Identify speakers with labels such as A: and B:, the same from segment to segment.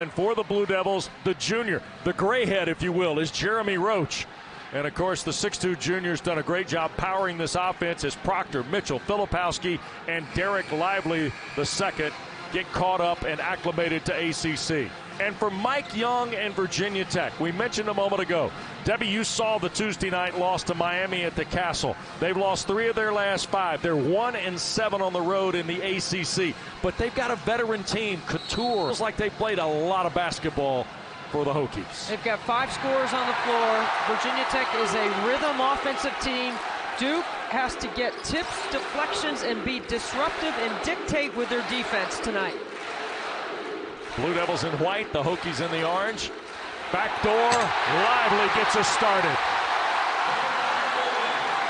A: And for the Blue Devils, the junior, the grayhead, if you will, is Jeremy Roach. And, of course, the 6'2 junior's done a great job powering this offense as Proctor, Mitchell, Filipowski, and Derek Lively II get caught up and acclimated to ACC. And for Mike Young and Virginia Tech, we mentioned a moment ago, Debbie, you saw the Tuesday night loss to Miami at the Castle. They've lost 3 of their last 5. They're 1-7 on the road in the ACC. But they've got a veteran team, Couture. It's like they played a lot of basketball for the Hokies.
B: They've got 5 scorers on the floor. Virginia Tech is a rhythm offensive team. Duke has to get tips, deflections, and be disruptive and dictate with their defense tonight.
A: Blue Devils in white, the Hokies in the orange. Backdoor, Lively gets us started.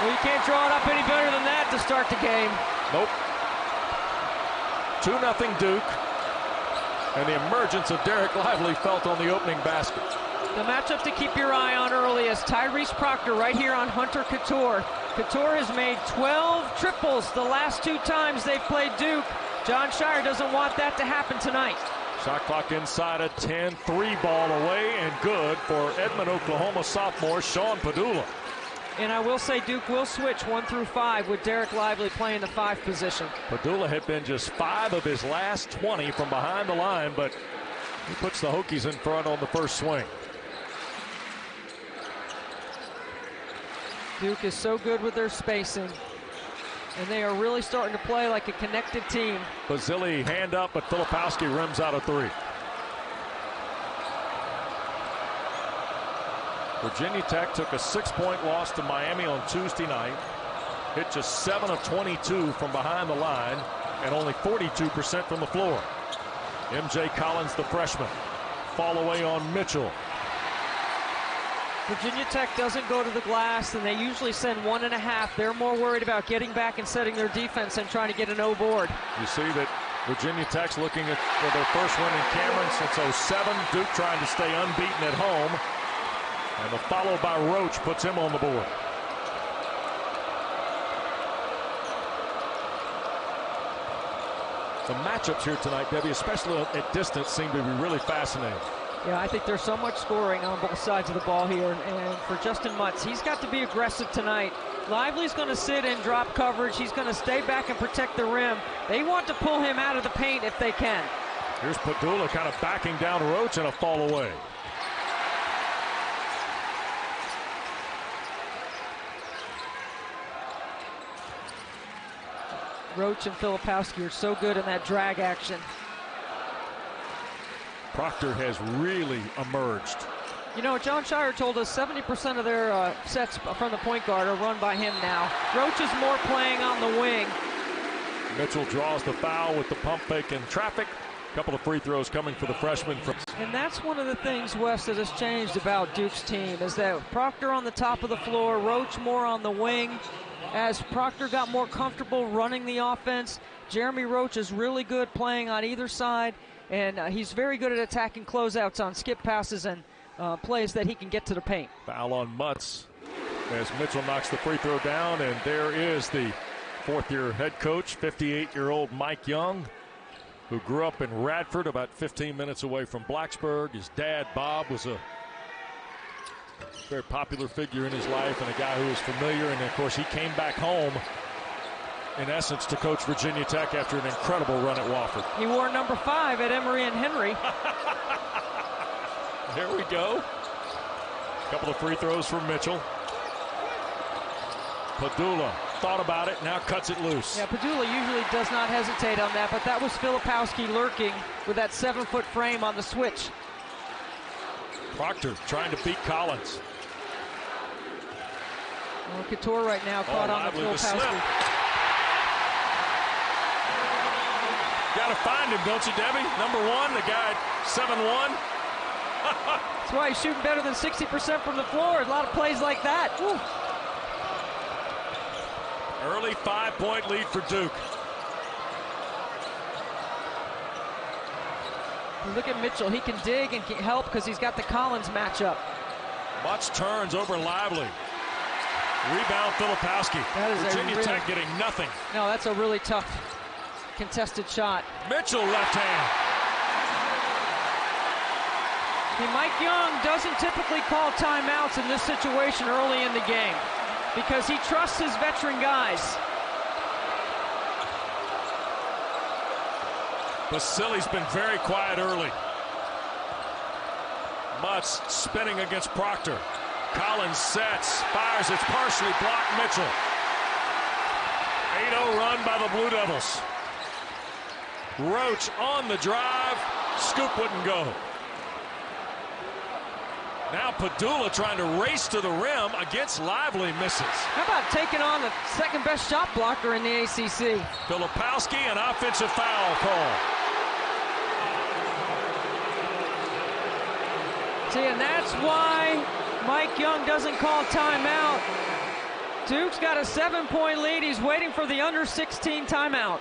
B: Well, you can't draw it up any better than that to start the game.
A: Nope. 2-0 Duke. And the emergence of Derek Lively felt on the opening basket.
B: The matchup to keep your eye on early is Tyrese Proctor right here on Hunter Couture. Couture has made 12 triples the last 2 times they've played Duke. John Shire doesn't want that to happen tonight.
A: Shot clock inside a 10, 3 ball away and good for Edmond, Oklahoma sophomore Sean Padula.
B: And I will say Duke will switch 1 through 5 with Derek Lively playing the 5 position.
A: Padula had been just 5 of his last 20 from behind the line, but he puts the Hokies in front on the first swing.
B: Duke is so good with their spacing, and they are really starting to play like a connected team.
A: Basile hand up, but Filipowski rims out a 3. Virginia Tech took a 6-point loss to Miami on Tuesday night. Hit just 7 of 22 from behind the line and only 42% from the floor. MJ Collins, the freshman. Fall away on Mitchell.
B: Virginia Tech doesn't go to the glass, and they usually send 1.5. They're more worried about getting back and setting their defense and trying to get an O board.
A: You see that Virginia Tech's looking for their first win in Cameron since '07. Duke trying to stay unbeaten at home. And the follow by Roach puts him on the board. The matchups here tonight, Debbie, especially at distance, seem to be really fascinating.
B: Yeah, I think there's so much scoring on both sides of the ball here. And for Justin Mutz, he's got to be aggressive tonight. Lively's going to sit and drop coverage. He's going to stay back and protect the rim. They want to pull him out of the paint if they can.
A: Here's Padula kind of backing down Roach and a fall away.
B: Roach and Filipowski are so good in that drag action.
A: Proctor has really emerged.
B: You know, John Shire told us 70% of their sets from the point guard are run by him now. Roach is more playing on the wing.
A: Mitchell draws the foul with the pump fake in traffic. A couple of free throws coming for the freshman.
B: And that's one of the things, Wes, that has changed about Duke's team, is that Proctor on the top of the floor, Roach more on the wing. As Proctor got more comfortable running the offense, Jeremy Roach is really good playing on either side. And he's very good at attacking closeouts on skip passes and plays that he can get to the paint.
A: Foul on Mutz as Mitchell knocks the free throw down, and there is the 4th-year head coach, 58-year-old Mike Young, who grew up in Radford, about 15 minutes away from Blacksburg. His dad, Bob, was a very popular figure in his life and a guy who was familiar, and of course he came back home in essence to coach Virginia Tech after an incredible run at Wofford.
B: He wore number 5 at Emory and Henry.
A: There we go. A couple of free throws from Mitchell. Padula thought about it, now cuts it loose.
B: Yeah, Padula usually does not hesitate on that, but that was Filipowski lurking with that 7-foot frame on the switch.
A: Proctor trying to beat Collins.
B: Well, Couture right now caught on the Filipowski.
A: Got to find him, don't you, Debbie? Number 1, the guy at 7'1".
B: That's why he's shooting better than 60% from the floor. A lot of plays like that. Woo.
A: Early 5-point lead for Duke.
B: Look at Mitchell. He can dig and help because he's got the Collins matchup.
A: Mutz turns over Lively. Rebound Filipowski. Virginia Tech getting nothing.
B: No, that's a really tough contested shot.
A: Mitchell left hand.
B: Mike Young doesn't typically call timeouts in this situation early in the game because he trusts his veteran guys.
A: Basili's been very quiet early. Mutz spinning against Proctor. Collins sets, fires, it's partially blocked. Mitchell. 8-0 run by the Blue Devils. Roach on the drive, scoop wouldn't go. Now Padula trying to race to the rim against Lively, misses.
B: How about taking on the second best shot blocker in the ACC?
A: Filipowski, an offensive foul call.
B: See, and that's why Mike Young doesn't call timeout. Duke's got a 7-point lead. He's waiting for the under 16 timeout.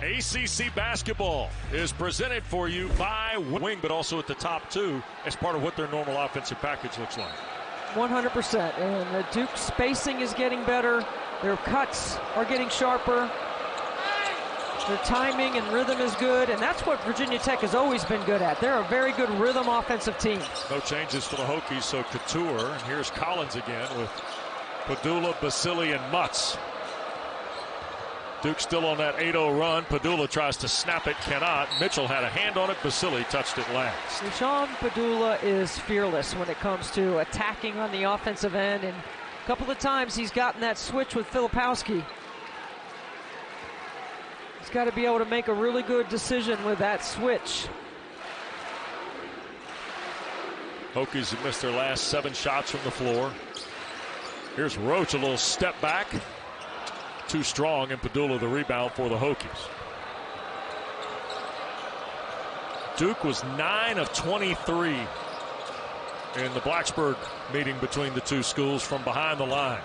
A: ACC basketball is presented for you by Wing, but also at the top two as part of what their normal offensive package looks like.
B: 100%. And the Duke spacing is getting better. Their cuts are getting sharper. Their timing and rhythm is good, and that's what Virginia Tech has always been good at. They're a very good rhythm offensive team.
A: No changes for the Hokies, so Couture, and here's Collins again with Padula, Basili, and Mutz. Duke still on that 8-0 run. Padula tries to snap it, cannot. Mitchell had a hand on it. Basili touched it last.
B: Sean Padula is fearless when it comes to attacking on the offensive end, and a couple of times he's gotten that switch with Filipowski. He's got to be able to make a really good decision with that switch.
A: Hokies have missed their last 7 shots from the floor. Here's Roach, a little step back. Too strong, and Padula the rebound for the Hokies. Duke was 9 of 23 in the Blacksburg meeting between the two schools from behind the line.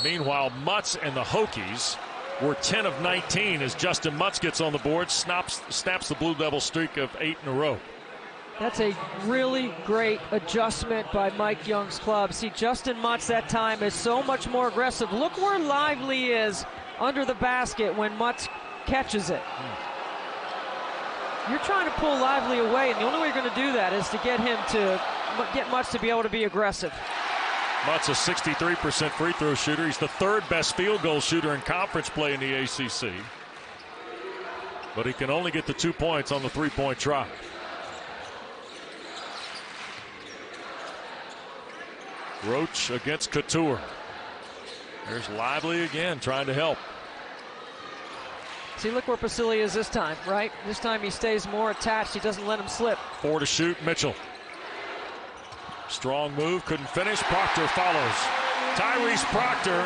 A: Meanwhile, Mutz and the Hokies were 10 of 19 as Justin Mutz gets on the board, snaps the Blue Devil streak of 8 in a row.
B: That's a really great adjustment by Mike Young's club. See, Justin Mutz that time is so much more aggressive. Look where Lively is under the basket when Mutz catches it. You're trying to pull Lively away, and the only way you're going to do that is to get Mutz to be able to be aggressive.
A: Mutz a 63% free throw shooter. He's the 3rd best field goal shooter in conference play in the ACC. But he can only get the 2 points on the 3-point try. Roach against Couture. There's Lively again trying to help.
B: See, look where Basili is this time, right? This time he stays more attached. He doesn't let him slip.
A: 4 to shoot, Mitchell. Strong move, couldn't finish. Proctor follows. Tyrese Proctor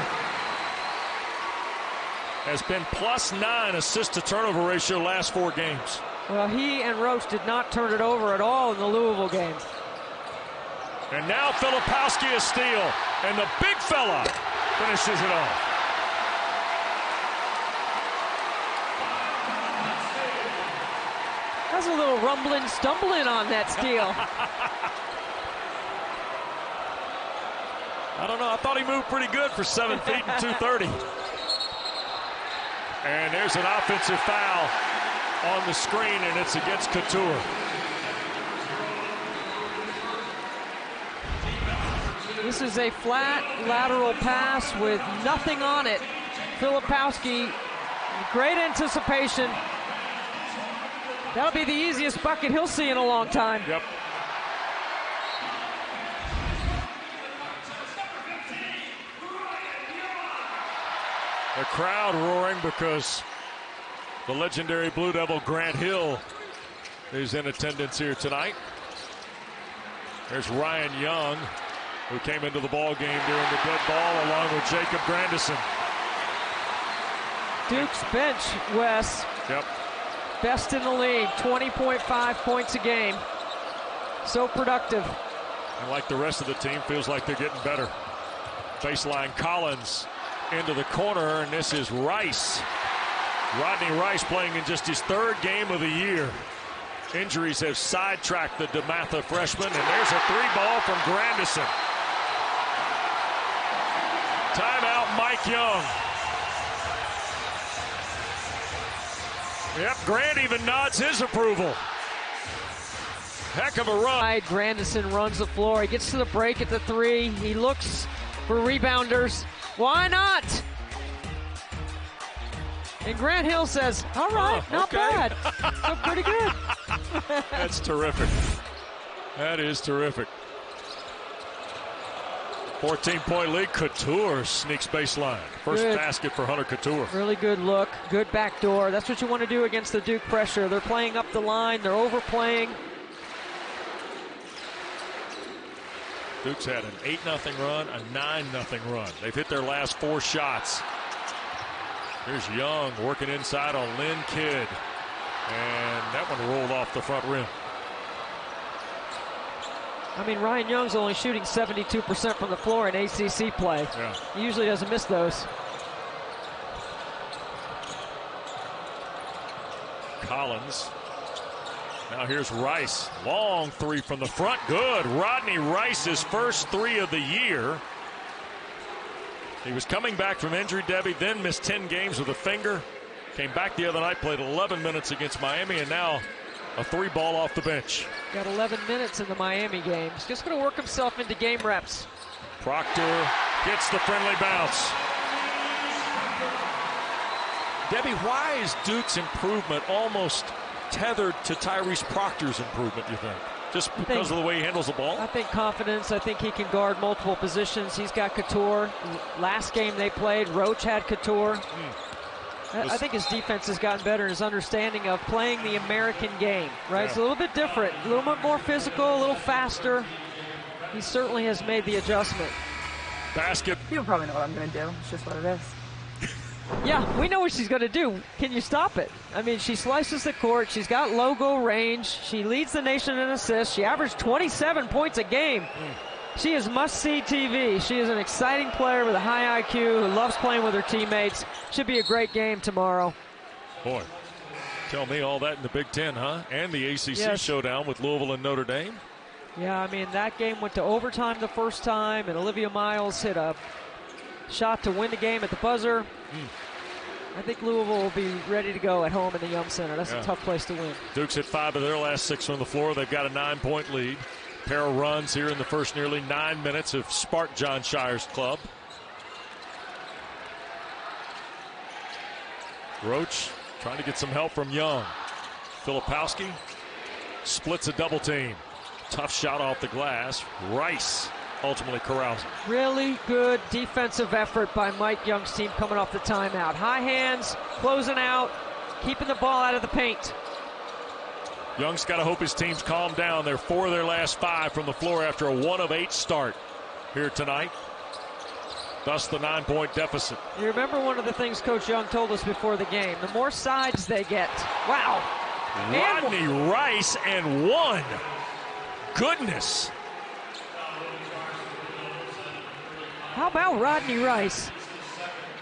A: has been +9 assist to turnover ratio last 4 games.
B: Well, he and Roach did not turn it over at all in the Louisville game.
A: And now Filipowski a steal, and the big fella finishes it off.
B: That's a little rumbling, stumbling on that steal.
A: I don't know. I thought he moved pretty good for 7 feet and 230. And there's an offensive foul on the screen, and it's against Couture.
B: This is a flat lateral pass with nothing on it. Filipowski, great anticipation. That'll be the easiest bucket he'll see in a long time.
A: Yep. The crowd roaring because the legendary Blue Devil Grant Hill is in attendance here tonight. There's Ryan Young, who came into the ball game during the dead ball along with Jacob Grandison.
B: Duke's bench, Wes.
A: Yep.
B: Best in the league, 20.5 points a game. So productive.
A: And like the rest of the team, feels like they're getting better. Baseline Collins into the corner, and this is Rice. Rodney Rice playing in just his 3rd game of the year. Injuries have sidetracked the DeMatha freshman, and there's a 3-ball from Grandison. Timeout, Mike Young. Yep, Grant even nods his approval. Heck of a run.
B: Grandison runs the floor. He gets to the break at the 3. He looks for rebounders. Why not? And Grant Hill says, all right, not bad. Look pretty good.
A: That's terrific. That is terrific. 14-point lead. Couture sneaks baseline. First basket for Hunter Couture.
B: Really good look. Good backdoor. That's what you want to do against the Duke pressure. They're playing up the line. They're overplaying.
A: Duke's had an 8-0 run, a 9-0 run. They've hit their last 4 shots. Here's Young working inside on Lynn Kidd. And that one rolled off the front rim.
B: I mean, Ryan Young's only shooting 72% from the floor in ACC play.
A: Yeah.
B: He usually doesn't miss those.
A: Collins. Now here's Rice. Long 3 from the front. Good. Rodney Rice's first 3 of the year. He was coming back from injury, Debbie, then missed 10 games with a finger. Came back the other night, played 11 minutes against Miami, and now a 3 ball off the bench.
B: Got 11 minutes in the Miami game. He's just going to work himself into game reps.
A: Proctor gets the friendly bounce. Debbie, why is Duke's improvement almost tethered to Tyrese Proctor's improvement, you think? Just because of the way he handles the ball?
B: I think confidence. I think he can guard multiple positions. He's got Couture. Last game they played, Roach had Couture. I think his defense has gotten better in his understanding of playing the American game, right?
A: Yeah.
B: It's a little bit different, a little bit more physical, a little faster. He certainly has made the adjustment.
A: Basket.
C: You don't probably know what I'm going to do. It's just what it is.
B: Yeah, we know what she's going to do. Can you stop it? I mean, she slices the court. She's got logo range. She leads the nation in assists. She averaged 27 points a game. She is must-see TV. She is an exciting player with a high IQ who loves playing with her teammates. Should be a great game tomorrow.
A: Boy, tell me all that in the Big Ten, huh? And the ACC showdown with Louisville and Notre Dame.
B: Yeah, I mean, that game went to overtime the first time, and Olivia Miles hit a shot to win the game at the buzzer. I think Louisville will be ready to go at home in the Yum Center. That's a tough place to win.
A: Duke's hit 5 of their last 6 from the floor. They've got a 9-point lead. Pair of runs here in the first nearly 9 minutes have sparked John Shire's club. Roach trying to get some help from Young. Filipowski splits a double team. Tough shot off the glass. Rice ultimately corrals.
B: Really good defensive effort by Mike Young's team coming off the timeout. High hands, closing out, keeping the ball out of the paint.
A: Young's got to hope his team's calmed down. They're 4 of their last 5 from the floor after a 1 of 8 start here tonight. Thus the 9-point deficit.
B: You remember one of the things Coach Young told us before the game, the more sides they get. Wow.
A: Rodney Rice and 1. Goodness.
B: How about Rodney Rice?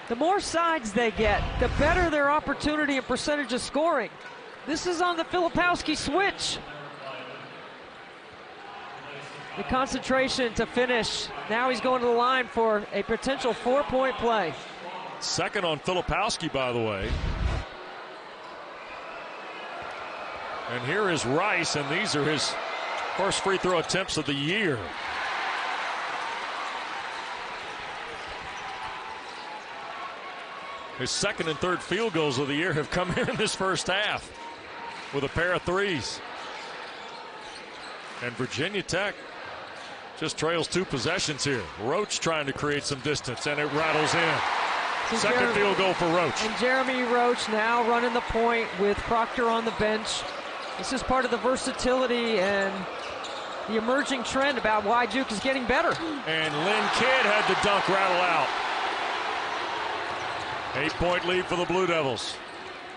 B: The more sides they get, the better their opportunity and percentage of scoring. This is on the Filipowski switch. The concentration to finish. Now he's going to the line for a potential 4-point play.
A: Second on Filipowski, by the way. And here is Rice, and these are his first free throw attempts of the year. His second and third field goals of the year have come here in this first half with a pair of threes. And Virginia Tech just trails 2 possessions here. Roach trying to create some distance, and it rattles in. Second field goal for Roach.
B: And Jeremy Roach now running the point with Proctor on the bench. This is part of the versatility and the emerging trend about why Duke is getting better.
A: And Lynn Kidd had the dunk rattle out. 8-point lead for the Blue Devils.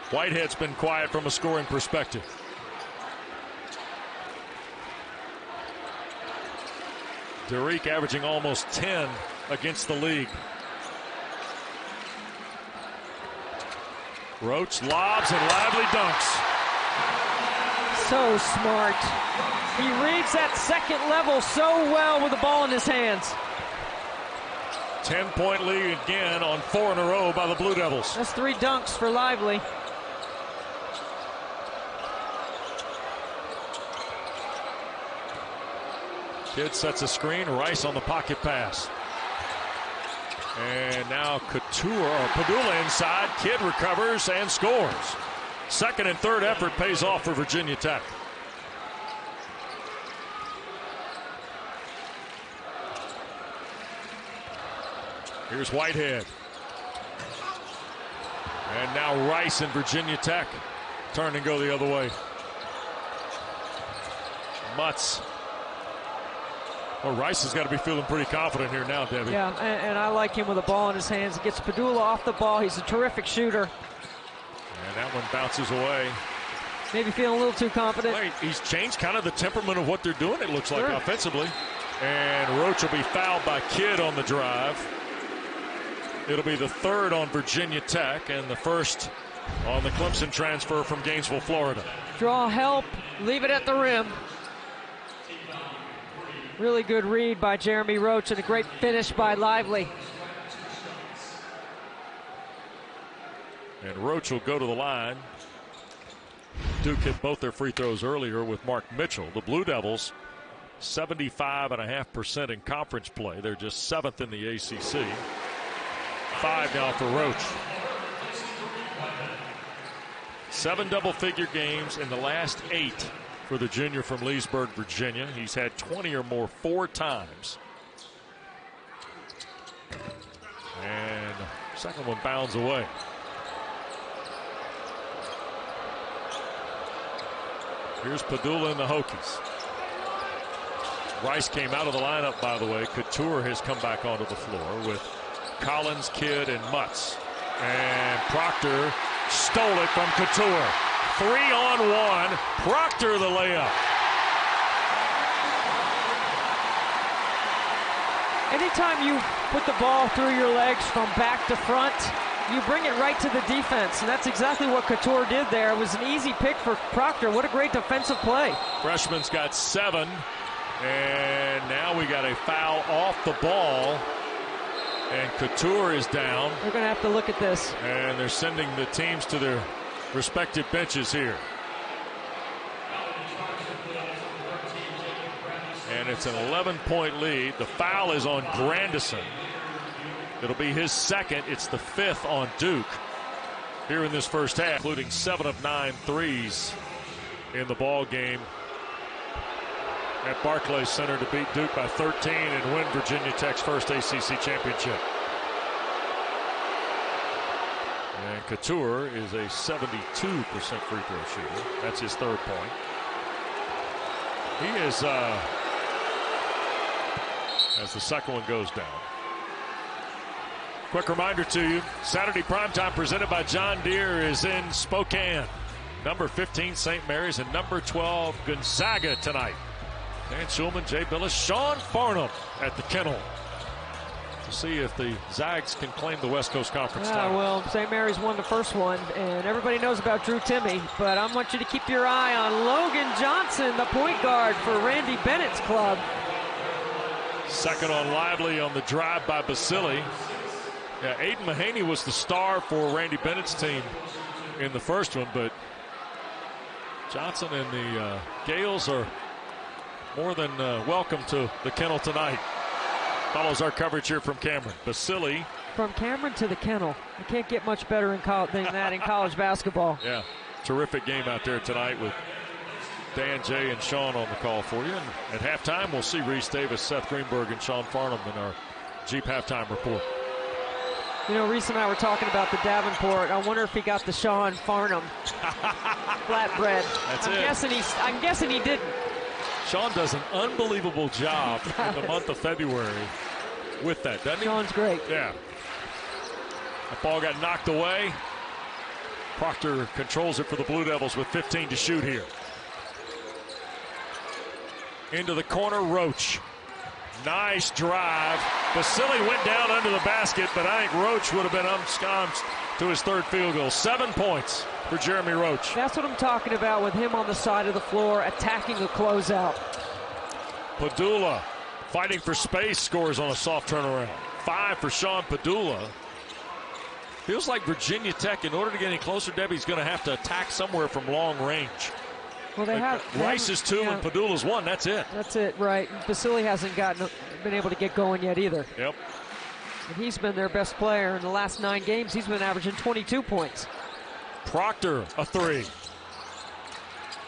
A: Whitehead's been quiet from a scoring perspective. Derek averaging almost 10 against the league. Roach lobs and lively dunks.
B: So smart. He reads that second level so well with the ball in his hands.
A: 10-point lead again on 4 in a row by the Blue Devils.
B: That's 3 dunks for Lively.
A: Kidd sets a screen. Rice on the pocket pass. And now Padula inside. Kidd recovers and scores. Second and third effort pays off for Virginia Tech. Here's Whitehead. And now Rice and Virginia Tech turn and go the other way. Mutz. Well, Rice has got to be feeling pretty confident here now, Debbie.
B: Yeah, and I like him with a ball in his hands. He gets Padula off the ball. He's a terrific shooter.
A: And that one bounces away.
B: Maybe feeling a little too confident.
A: Right. He's changed kind of the temperament of what they're doing, it looks like, offensively. And Roach will be fouled by Kidd on the drive. It'll be the third on Virginia Tech and the first on the Clemson transfer from Gainesville, Florida.
B: Draw help, leave it at the rim. Really good read by Jeremy Roach and a great finish by Lively.
A: And Roach will go to the line. Duke hit both their free throws earlier with Mark Mitchell. The Blue Devils, 75.5% in conference play. They're just 7th in the ACC. 5 now for Roach. 7 double-figure games in the last 8 for the junior from Leesburg, Virginia. He's had 20 or more 4 times. And second one bounds away. Here's Padula and the Hokies. Rice came out of the lineup, by the way. Couture has come back onto the floor with Collins, Kidd, and Mutz. And Proctor stole it from Couture. 3-on-1. Proctor the layup.
B: Anytime you put the ball through your legs from back to front, you bring it right to the defense, and that's exactly what Couture did there. It was an easy pick for Proctor. What a great defensive play.
A: Freshman's got 7, and now we got a foul off the ball, and Couture is down.
B: They're going to have to look at this.
A: And they're sending the teams to their respective benches here. And it's an 11-point lead. The foul is on Grandison. It'll be his second. It's the 5th on Duke here in this first half, including 7 of 9 threes in the ball game at Barclays Center to beat Duke by 13 and win Virginia Tech's first ACC championship. And Couture is a 72% free throw shooter. That's his 3rd point. He is, as the second one goes down. Quick reminder to you, Saturday Primetime presented by John Deere is in Spokane. Number 15, St. Mary's, and number 12, Gonzaga tonight. Dan Schulman, Jay Billis, Sean Farnham at the Kennel to see if the Zags can claim the West Coast Conference title.
B: Well, St. Mary's won the first one, and everybody knows about Drew Timme, but I want you to keep your eye on Logan Johnson, the point guard for Randy Bennett's club.
A: Second on Lively on the drive by Basili. Yeah, Aiden Mahaney was the star for Randy Bennett's team in the first one, but Johnson and the Gales are more than welcome to the Kennel tonight. Follows our coverage here from Cameron. Basili.
B: From Cameron to the Kennel. You can't get much better than that in college basketball.
A: Yeah, terrific game out there tonight with Dan, Jay, and Sean on the call for you. And at halftime, we'll see Reese Davis, Seth Greenberg, and Sean Farnham in our Jeep halftime report.
B: You know, Reese and I were talking about the Davenport. I wonder if he got the Sean Farnham flatbread. I'm guessing he didn't.
A: Sean does an unbelievable job in the month of February with that, doesn't he?
B: Sean's great.
A: Yeah. The ball got knocked away. Proctor controls it for the Blue Devils with 15 to shoot here. Into the corner, Roach. Nice drive. Basili went down under the basket, but I think Roach would have been ensconced to his 3rd field goal. 7 points for Jeremy Roach.
B: That's what I'm talking about with him on the side of the floor, attacking the closeout.
A: Padula fighting for space, scores on a soft turnaround. 5 for Sean Padula. Feels like Virginia Tech, in order to get any closer, Debbie's going to have to attack somewhere from long range.
B: Well, they have.
A: Rice is 2 and Padula's 1. That's it.
B: That's it, right. Vasily hasn't been able to get going yet either.
A: Yep.
B: And he's been their best player in the last 9 games. He's been averaging 22 points.
A: Proctor, a 3.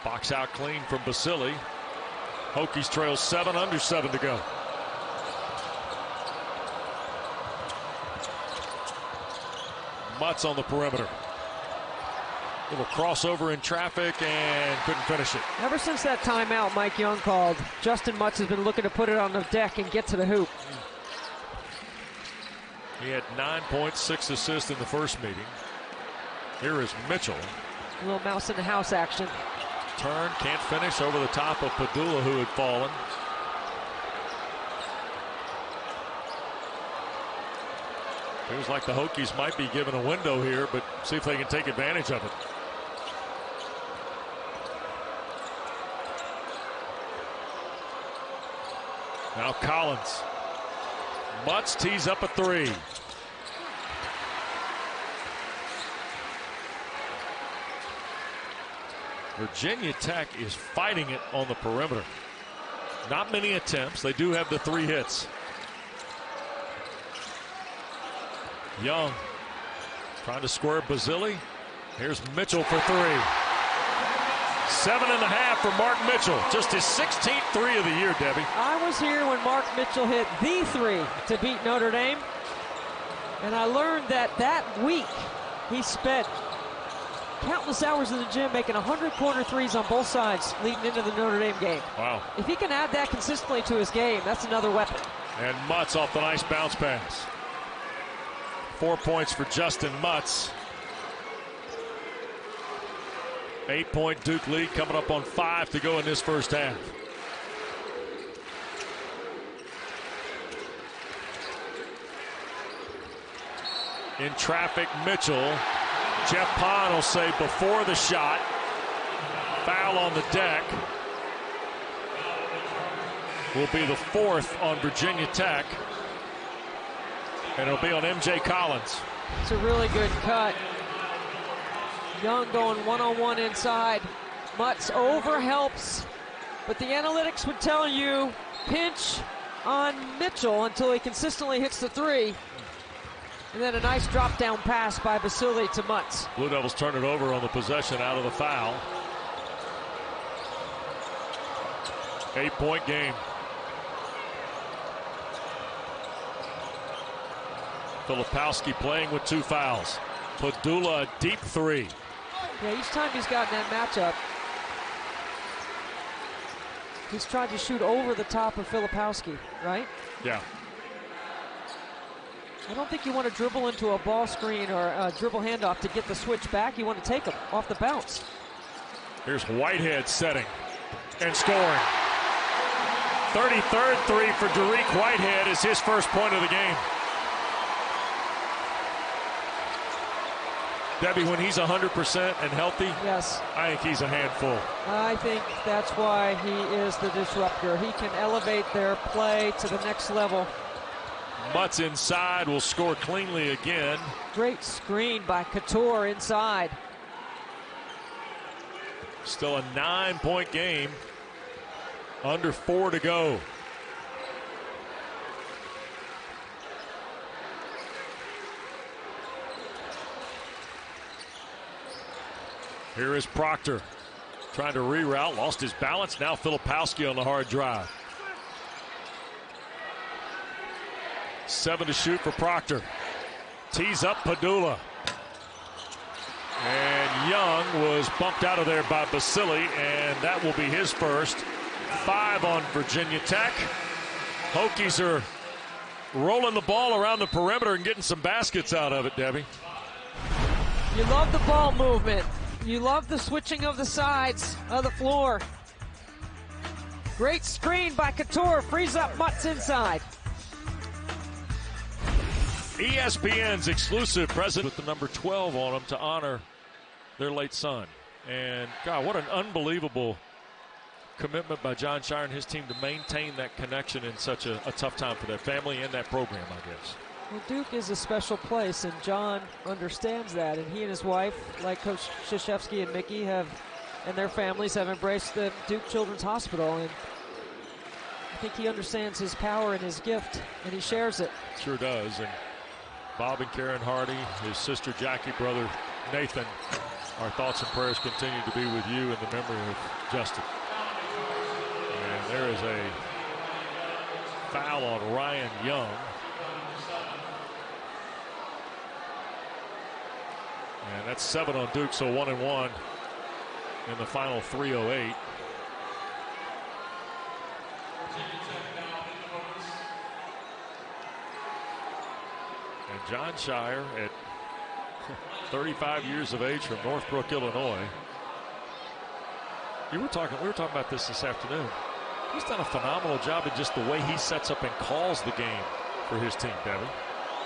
A: Box out clean from Vasily. Hokies trail 7, under 7 to go. Mutz on the perimeter. Little crossover in traffic and couldn't finish it.
B: Ever since that timeout Mike Young called, Justin Mutz has been looking to put it on the deck and get to the hoop.
A: He had 9 points, 6 assists in the first meeting. Here is Mitchell.
B: A little mouse in the house action.
A: Turn, can't finish over the top of Padula, who had fallen. Feels like the Hokies might be given a window here, but see if they can take advantage of it. Now Collins. Mutz tees up a 3. Virginia Tech is fighting it on the perimeter. Not many attempts. They do have the 3 hits. Young trying to square Basile. Here's Mitchell for 3. 7.5 for Mark Mitchell. Just his 16th 3 of the year, Debbie.
B: I was here when Mark Mitchell hit the 3 to beat Notre Dame. And I learned that week he spent countless hours in the gym making 100 corner threes on both sides leading into the Notre Dame game.
A: Wow.
B: If he can add that consistently to his game, that's another weapon.
A: And Mutz off the nice bounce pass. 4 points for Justin Mutz. 8-point Duke lead, coming up on 5 to go in this first half. In traffic, Mitchell. Jeff Pond will say before the shot. Foul on the deck. Will be the 4th on Virginia Tech. And it'll be on MJ Collins.
B: It's a really good cut. Young going one-on-one inside. Mutz over helps, but the analytics would tell you pinch on Mitchell until he consistently hits the 3. And then a nice drop-down pass by Basile to Mutz.
A: Blue Devils turn it over on the possession out of the foul. 8-point game. Filipowski playing with 2 fouls. Padula, a deep 3.
B: Yeah, each time he's gotten that matchup, he's tried to shoot over the top of Filipowski, right?
A: Yeah.
B: I don't think you want to dribble into a ball screen or a dribble handoff to get the switch back. You want to take him off the bounce.
A: Here's Whitehead setting and scoring. 33rd 3 for Dariq Whitehead is his first point of the game. Debbie, when he's 100% and healthy,
B: yes,
A: I think he's a handful.
B: I think that's why he is the disruptor. He can elevate their play to the next level.
A: Mutz inside will score cleanly again.
B: Great screen by Couture inside.
A: Still a 9-point game. Under 4 to go. Here is Proctor trying to reroute, lost his balance. Now Filipowski on the hard drive. 7 to shoot for Proctor. Tees up Padula. And Young was bumped out of there by Basile, and that will be his first. 5 on Virginia Tech. Hokies are rolling the ball around the perimeter and getting some baskets out of it, Debbie.
B: You love the ball movement. You love the switching of the sides of the floor. Great screen by Couture, frees up Mutz inside.
A: ESPN's exclusive present with the number 12 on them to honor their late son. And God, what an unbelievable commitment by John Shire and his team to maintain that connection in such a tough time for that family and that program, I guess.
B: Well, Duke is a special place, and John understands that. And he and his wife, like Coach Krzyzewski and Mickey, have and their families have embraced the Duke Children's Hospital, and I think he understands his power and his gift, and he shares it.
A: Sure does. And Bob and Karen Hardy, his sister Jackie, brother Nathan, our thoughts and prayers continue to be with you in the memory of Justin. And there is a foul on Ryan Young. And that's 7 on Duke, so 1-1 in the final 3:08. And John Shire, at 35 years of age, from Northbrook, Illinois. We were talking about this afternoon. He's done a phenomenal job in just the way he sets up and calls the game for his team, Devin.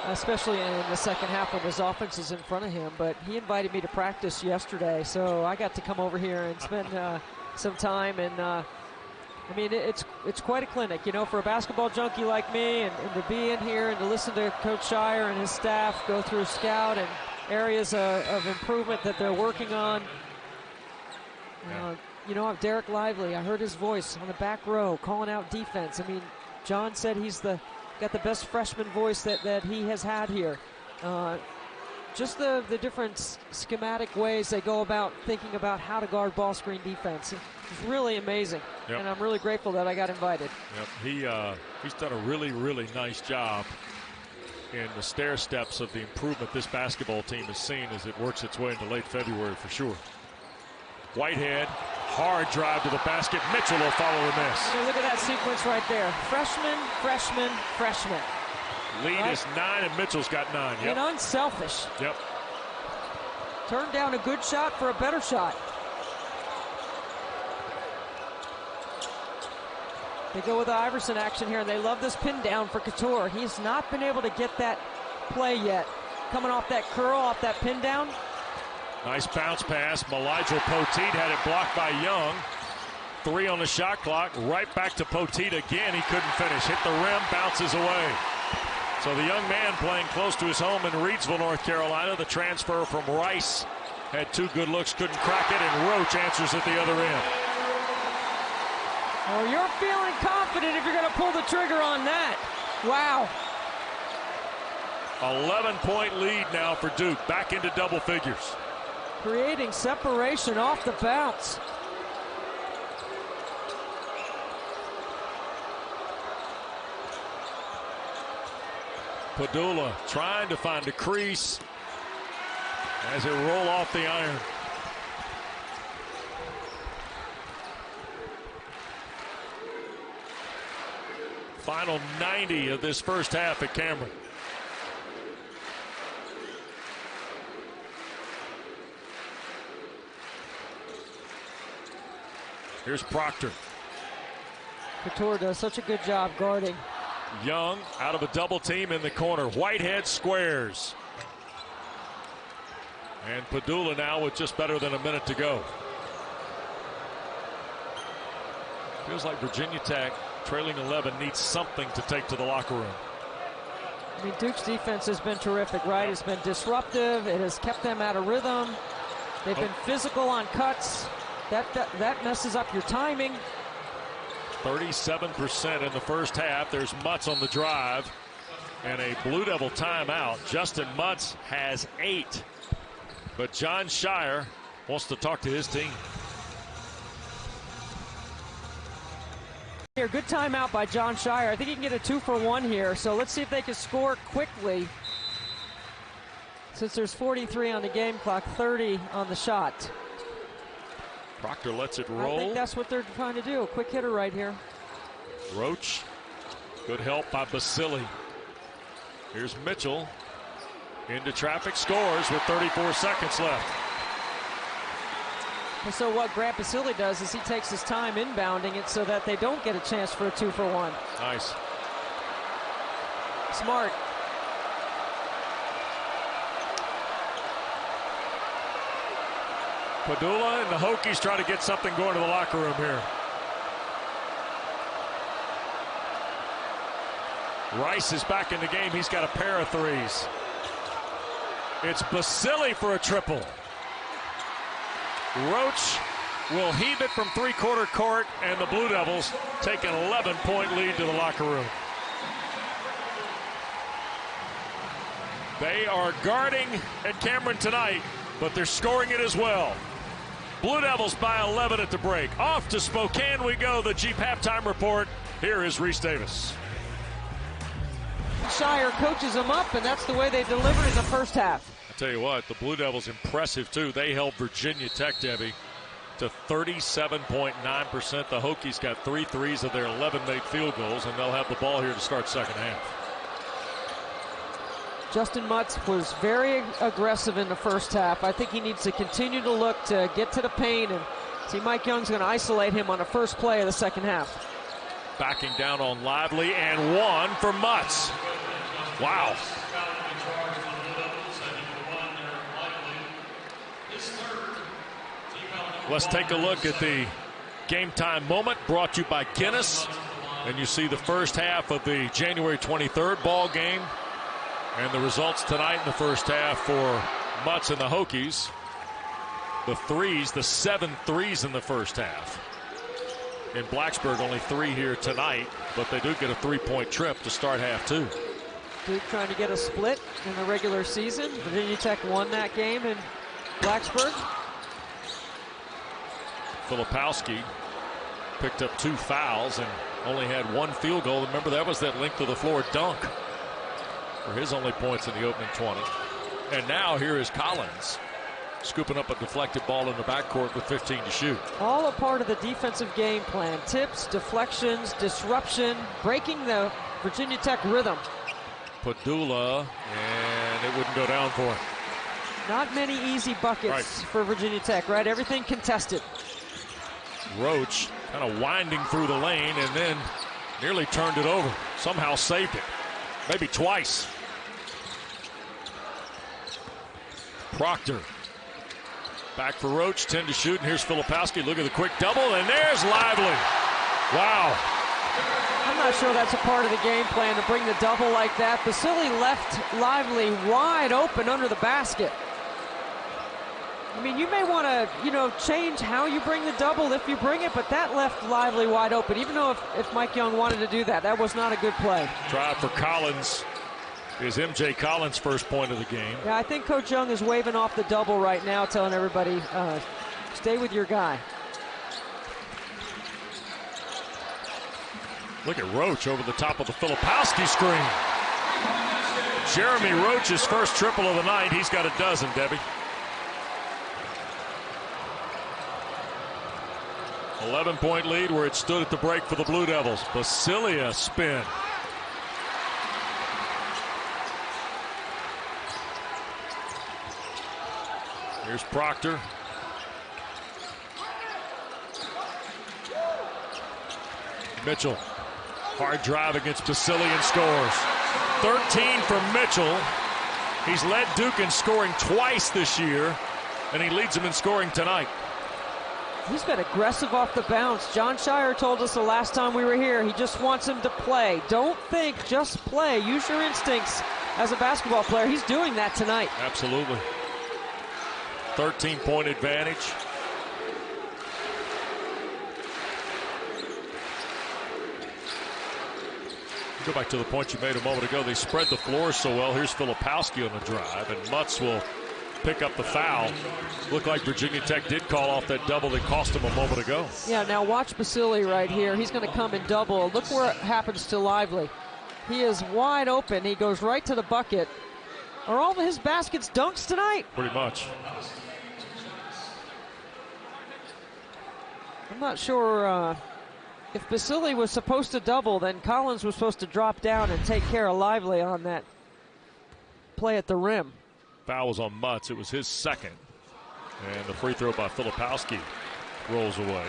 B: Especially in the second half when his offense is in front of him. But he invited me to practice yesterday, so I got to come over here and spend some time. And I mean, it's quite a clinic, you know, for a basketball junkie like me, and to be in here and to listen to Coach Shire and his staff go through scout and areas of improvement that they're working on. You know, Derek Lively, I heard his voice on the back row calling out defense. I mean, John said he's got the best freshman voice that he has had here. Just the different schematic ways they go about thinking about how to guard ball screen defense. It's really amazing, and I'm really grateful that I got invited.
A: He's done a really, really nice job in the stair steps of the improvement this basketball team has seen as it works its way into late February for sure. Whitehead, hard drive to the basket. Mitchell will follow the miss.
B: Hey, look at that sequence right there. Freshman, freshman, freshman.
A: Lead is 9, and Mitchell's got 9.
B: And unselfish.
A: Yep.
B: Turned down a good shot for a better shot. They go with the Iverson action here, and they love this pin down for Couture. He's not been able to get that play yet. Coming off that curl, off that pin down.
A: Nice bounce pass. Maligel Poteet had it blocked by Young. 3 on the shot clock. Right back to Poteet again. He couldn't finish. Hit the rim, bounces away. So the young man playing close to his home in Reidsville, North Carolina. The transfer from Rice had 2 good looks, couldn't crack it, and Roach answers at the other end.
B: Oh, you're feeling confident if you're going to pull the trigger on that. Wow.
A: 11-point lead now for Duke. Back into double figures.
B: Creating separation off the bounce.
A: Padula trying to find a crease as it roll off the iron. Final 90 of this first half at Cameron. Here's Proctor.
B: Couture does such a good job guarding.
A: Young out of a double team in the corner. Whitehead squares. And Padula now with just better than a minute to go. Feels like Virginia Tech, trailing 11, needs something to take to the locker room.
B: I mean, Duke's defense has been terrific, right? It's been disruptive. It has kept them out of rhythm. They've been physical on cuts. That messes up your timing.
A: 37% in the first half. There's Mutz on the drive. And a Blue Devil timeout. Justin Mutz has 8. But John Shire wants to talk to his team.
B: Here, good timeout by John Shire. I think he can get a 2-for-1 here. So let's see if they can score quickly. Since there's 43 on the game clock, 30 on the shot.
A: Proctor lets it roll.
B: I think that's what they're trying to do. A quick hitter right here.
A: Roach. Good help by Basili. Here's Mitchell. Into traffic, scores with 34 seconds left.
B: And so what Grant Basili does is he takes his time inbounding it so that they don't get a chance for a 2-for-1.
A: Nice.
B: Smart.
A: Padula and the Hokies try to get something going to the locker room here. Rice is back in the game. He's got a pair of threes. It's Basili for a triple. Roach will heave it from three-quarter court, and the Blue Devils take an 11-point lead to the locker room. They are guarding at Cameron tonight, but they're scoring it as well. Blue Devils by 11 at the break. Off to Spokane we go. The Jeep halftime report. Here is Reese Davis.
B: Shire coaches them up, and that's the way they delivered in the first half.
A: I tell you what, the Blue Devils impressive too. They held Virginia Tech, Debbie, to 37.9%. The Hokies got 3 threes of their 11 made field goals, and they'll have the ball here to start second half.
B: Justin Mutz was very aggressive in the first half. I think he needs to continue to look to get to the paint, and see Mike Young's going to isolate him on the first play of the second half.
A: Backing down on Lively, and one for Mutz. Wow. Let's take a look at the game time moment brought to you by Guinness. And you see the first half of the January 23rd ball game. And the results tonight in the first half for Mutz and the Hokies. The threes, the 7 threes in the first half. In Blacksburg, only 3 here tonight, but they do get a 3-point trip to start half 2.
B: Duke trying to get a split in the regular season. Virginia Tech won that game in Blacksburg.
A: Filipowski picked up 2 fouls and only had 1 field goal. Remember, that was that length of the floor dunk for his only points in the opening 20. And now here is Collins scooping up a deflected ball in the backcourt with 15 to shoot.
B: All a part of the defensive game plan. Tips, deflections, disruption, breaking the Virginia Tech rhythm.
A: Padula, and it wouldn't go down for him.
B: Not many easy buckets for Virginia Tech, right? Everything contested.
A: Roach kind of winding through the lane and then nearly turned it over. Somehow saved it. Maybe twice. Proctor. Back for Roach, 10 to shoot, and here's Filipowski. Look at the quick double, and there's Lively. Wow.
B: I'm not sure that's a part of the game plan to bring the double like that. Basili left Lively wide open under the basket. I mean, you may want to, change how you bring the double if you bring it, but that left Lively wide open. Even though if Mike Young wanted to do that, that was not a good play.
A: Try for Collins. Is MJ Collins' first point of the game.
B: Yeah, I think Coach Young is waving off the double right now, telling everybody, stay with your guy.
A: Look at Roach over the top of the Filipowski screen. Jeremy Roach's first triple of the night. He's got a dozen, Debbie. 11-point lead where it stood at the break for the Blue Devils. Basilia spin. Here's Proctor. Mitchell. Hard drive against Basili and scores. 13 for Mitchell. He's led Duke in scoring twice this year, and he leads them in scoring tonight.
B: He's been aggressive off the bounce. John Shire told us the last time we were here, he just wants him to play. Don't think, just play. Use your instincts as a basketball player. He's doing that tonight.
A: Absolutely. 13-point advantage. Go back to the point you made a moment ago. They spread the floor so well. Here's Filipowski on the drive, and Mutz will pick up the foul. Looked like Virginia Tech did call off that double that cost him a moment ago.
B: Yeah, now watch Basili right here. He's going to come and double. Look where it happens to Lively. He is wide open. He goes right to the bucket. Are all of his baskets dunks tonight?
A: Pretty much.
B: I'm not sure if Basili was supposed to double, then Collins was supposed to drop down and take care of Lively on that play at the rim.
A: Foul was on Mutz. It was his second. And the free throw by Filipowski rolls away.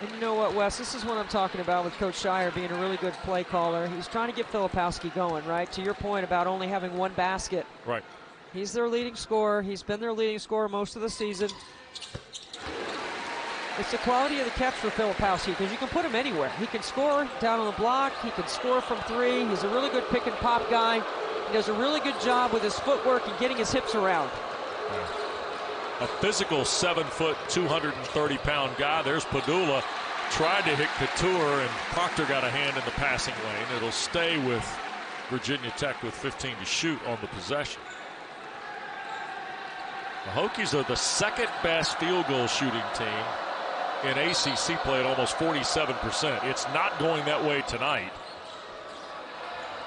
B: And you know what, Wes? This is what I'm talking about with Coach Shire being a really good play caller. He's trying to get Filipowski going, right? To your point about only having one basket.
A: Right.
B: He's their leading scorer. He's been their leading scorer most of the season. It's the quality of the catch for Filipowski because you can put him anywhere. He can score down on the block. He can score from three. He's a really good pick and pop guy. He does a really good job with his footwork and getting his hips around.
A: a physical 7-foot, 230-pound guy. There's Padula. Tried to hit Couture, and Proctor got a hand in the passing lane. It'll stay with Virginia Tech with 15 to shoot on the possession. The Hokies are the second best field goal shooting team in ACC play at almost 47%. It's not going that way tonight,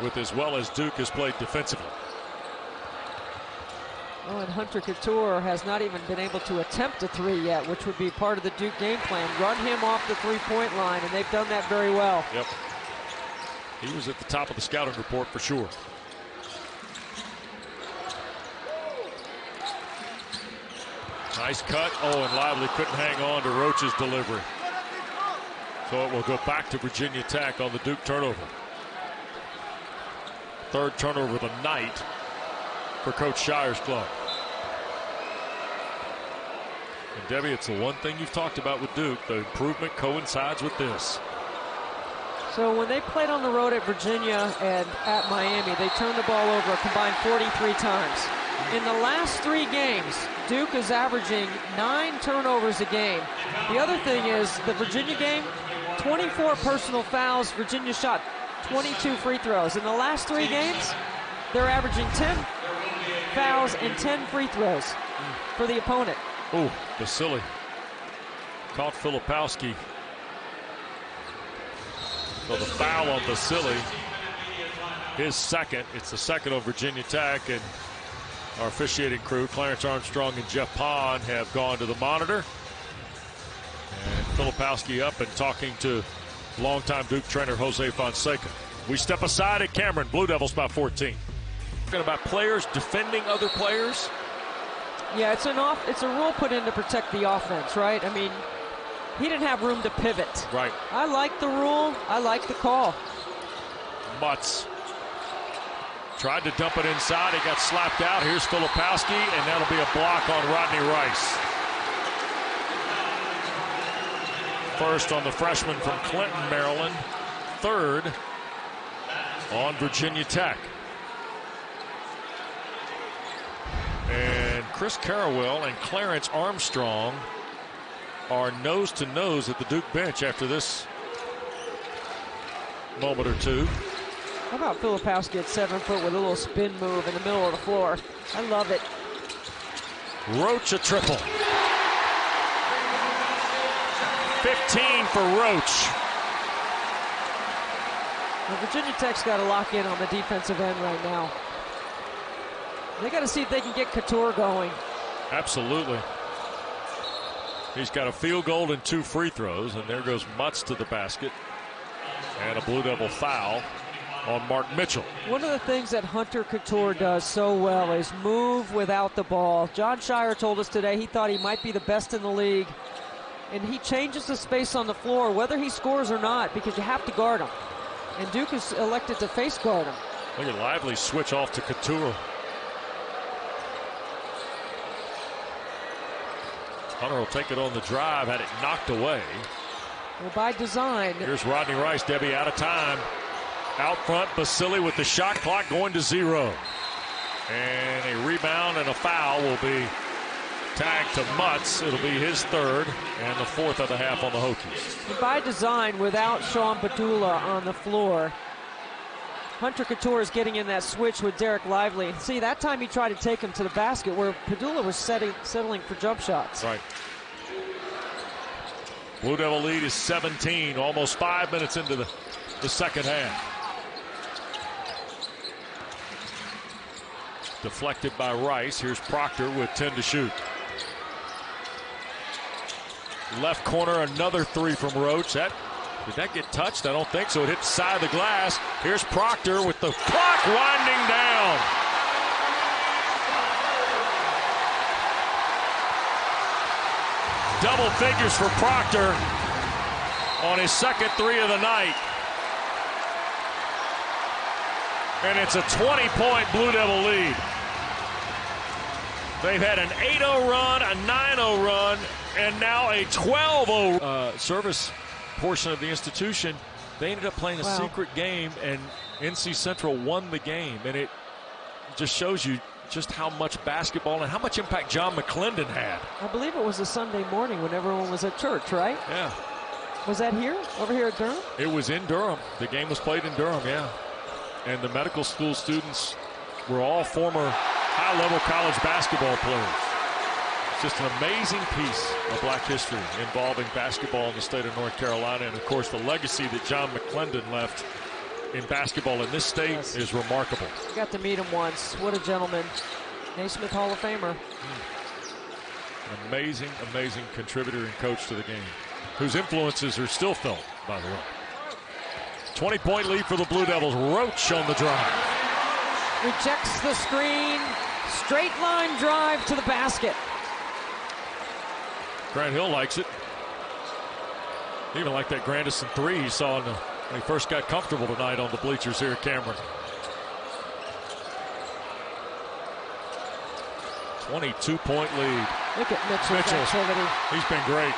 A: with as well as Duke has played defensively.
B: Oh, and Hunter Couture has not even been able to attempt a three yet, which would be part of the Duke game plan. Run him off the three-point line, and they've done that very well.
A: Yep. He was at the top of the scouting report for sure. Nice cut. Oh, and Lively couldn't hang on to Roach's delivery. So it will go back to Virginia Tech on the Duke turnover. Third turnover of the night for Coach Shire's club. And Debbie, it's the one thing you've talked about with Duke. The improvement coincides with this.
B: So when they played on the road at Virginia and at Miami, they turned the ball over a combined 43 times. In the last 3 games, Duke is averaging 9 turnovers a game. The other thing is the Virginia game, 24 personal fouls. Virginia shot 22 free throws. In the last 3 games, they're averaging 10 fouls and 10 free throws for the opponent.
A: Oh, Basili caught Filipowski. So the foul on Basili, his second. It's the second on Virginia Tech, and our officiating crew, Clarence Armstrong and Jeff Pond, have gone to the monitor. And Filipowski up and talking to longtime Duke trainer Jose Fonseca. We step aside at Cameron. Blue Devils by 14. Talking about players defending other players.
B: Yeah, it's a rule put in to protect the offense, right? I mean, he didn't have room to pivot.
A: Right.
B: I like the rule. I like the call.
A: Mutz tried to dump it inside. He got slapped out. Here's Filipowski, and that'll be a block on Rodney Rice. First on the freshman from Clinton, Maryland. Third on Virginia Tech. And Chris Carrawell and Clarence Armstrong are nose to nose at the Duke bench after this moment or two.
B: How about Filipowski at 7 foot with a little spin move in the middle of the floor? I love it.
A: Roach a triple. 15 for Roach.
B: Well, Virginia Tech's got to lock in on the defensive end right now. They got to see if they can get Couture going.
A: Absolutely. He's got a field goal and 2 free throws, and there goes Mutz to the basket. And a Blue Devil foul on Mark Mitchell.
B: One of the things that Hunter Couture does so well is move without the ball. John Shire told us today he thought he might be the best in the league. And he changes the space on the floor, whether he scores or not, because you have to guard him. And Duke has elected to face guard him.
A: Look at Lively switch off to Couture. Hunter will take it on the drive, had it knocked away.
B: Well, by design.
A: Here's Rodney Rice, Debbie, out of time. Out front, Basili with the shot clock going to 0. And a rebound and a foul will be tagged to Mutz. It'll be his third and the 4th of the half on the Hokies.
B: And by design, without Sean Padula on the floor, Hunter Couture is getting in that switch with Derek Lively. See, that time he tried to take him to the basket where Padula was settling for jump shots.
A: Right. Blue Devil lead is 17, almost 5 minutes into the second half. Deflected by Rice. Here's Proctor with 10 to shoot. Left corner, another 3 from Roach. Did that get touched? I don't think so. It hit the side of the glass. Here's Proctor with the clock winding down. Double figures for Proctor on his second 3 of the night. And it's a 20-point Blue Devil lead. They've had an 8-0 run, a 9-0 run, and now a 12-0 service portion of the institution. They ended up playing a secret game, and NC Central won the game. And it just shows you just how much basketball and how much impact John McClendon had.
B: I believe it was a Sunday morning when everyone was at church, right?
A: Yeah.
B: Was that here? Over here at Durham?
A: It was in Durham. The game was played in Durham, yeah. And the medical school students were all former high-level college basketball players. It's just an amazing piece of black history involving basketball in the state of North Carolina. And, of course, the legacy that John McClendon left in basketball in this state is remarkable.
B: Got to meet him once. What a gentleman. Naismith Hall of Famer.
A: An amazing, amazing contributor and coach to the game, whose influences are still felt, by the way. 20-point lead for the Blue Devils. Roach on the drive.
B: Rejects the screen. Straight line drive to the basket.
A: Grant Hill likes it. Even like that Grandison three he saw when he first got comfortable tonight on the bleachers here at Cameron. 22-point lead.
B: Look at Mitchell's activity.
A: He's been great.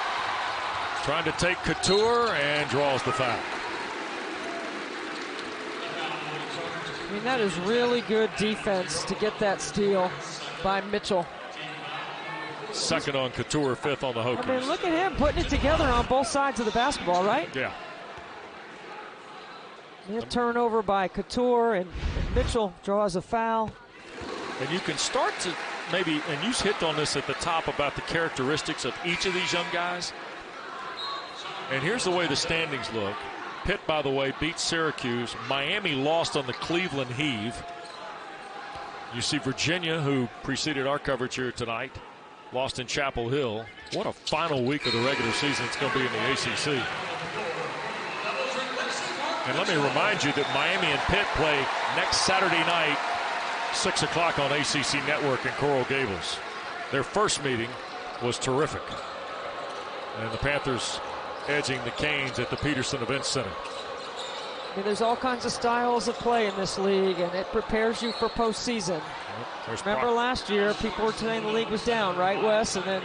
A: Trying to take Couture and draws the foul.
B: I mean, that is really good defense to get that steal by Mitchell.
A: Second on Couture, fifth on the Hokies.
B: I mean, look at him putting it together on both sides of the basketball, right?
A: Yeah.
B: A turnover by Couture, and Mitchell draws a foul.
A: And you can start to maybe, and you hit on this at the top about the characteristics of each of these young guys. And here's the way the standings look. Pitt, by the way, beat Syracuse. Miami lost on the Cleveland Heave. You see Virginia, who preceded our coverage here tonight, lost in Chapel Hill. What a final week of the regular season it's going to be in the ACC. And let me remind you that Miami and Pitt play next Saturday night, 6 o'clock on ACC Network in Coral Gables. Their first meeting was terrific. And the Panthers edging the Canes at the Peterson Event Center.
B: I mean, there's all kinds of styles of play in this league, and it prepares you for postseason. Remember last year, people were saying the league was down, right, Wes? And then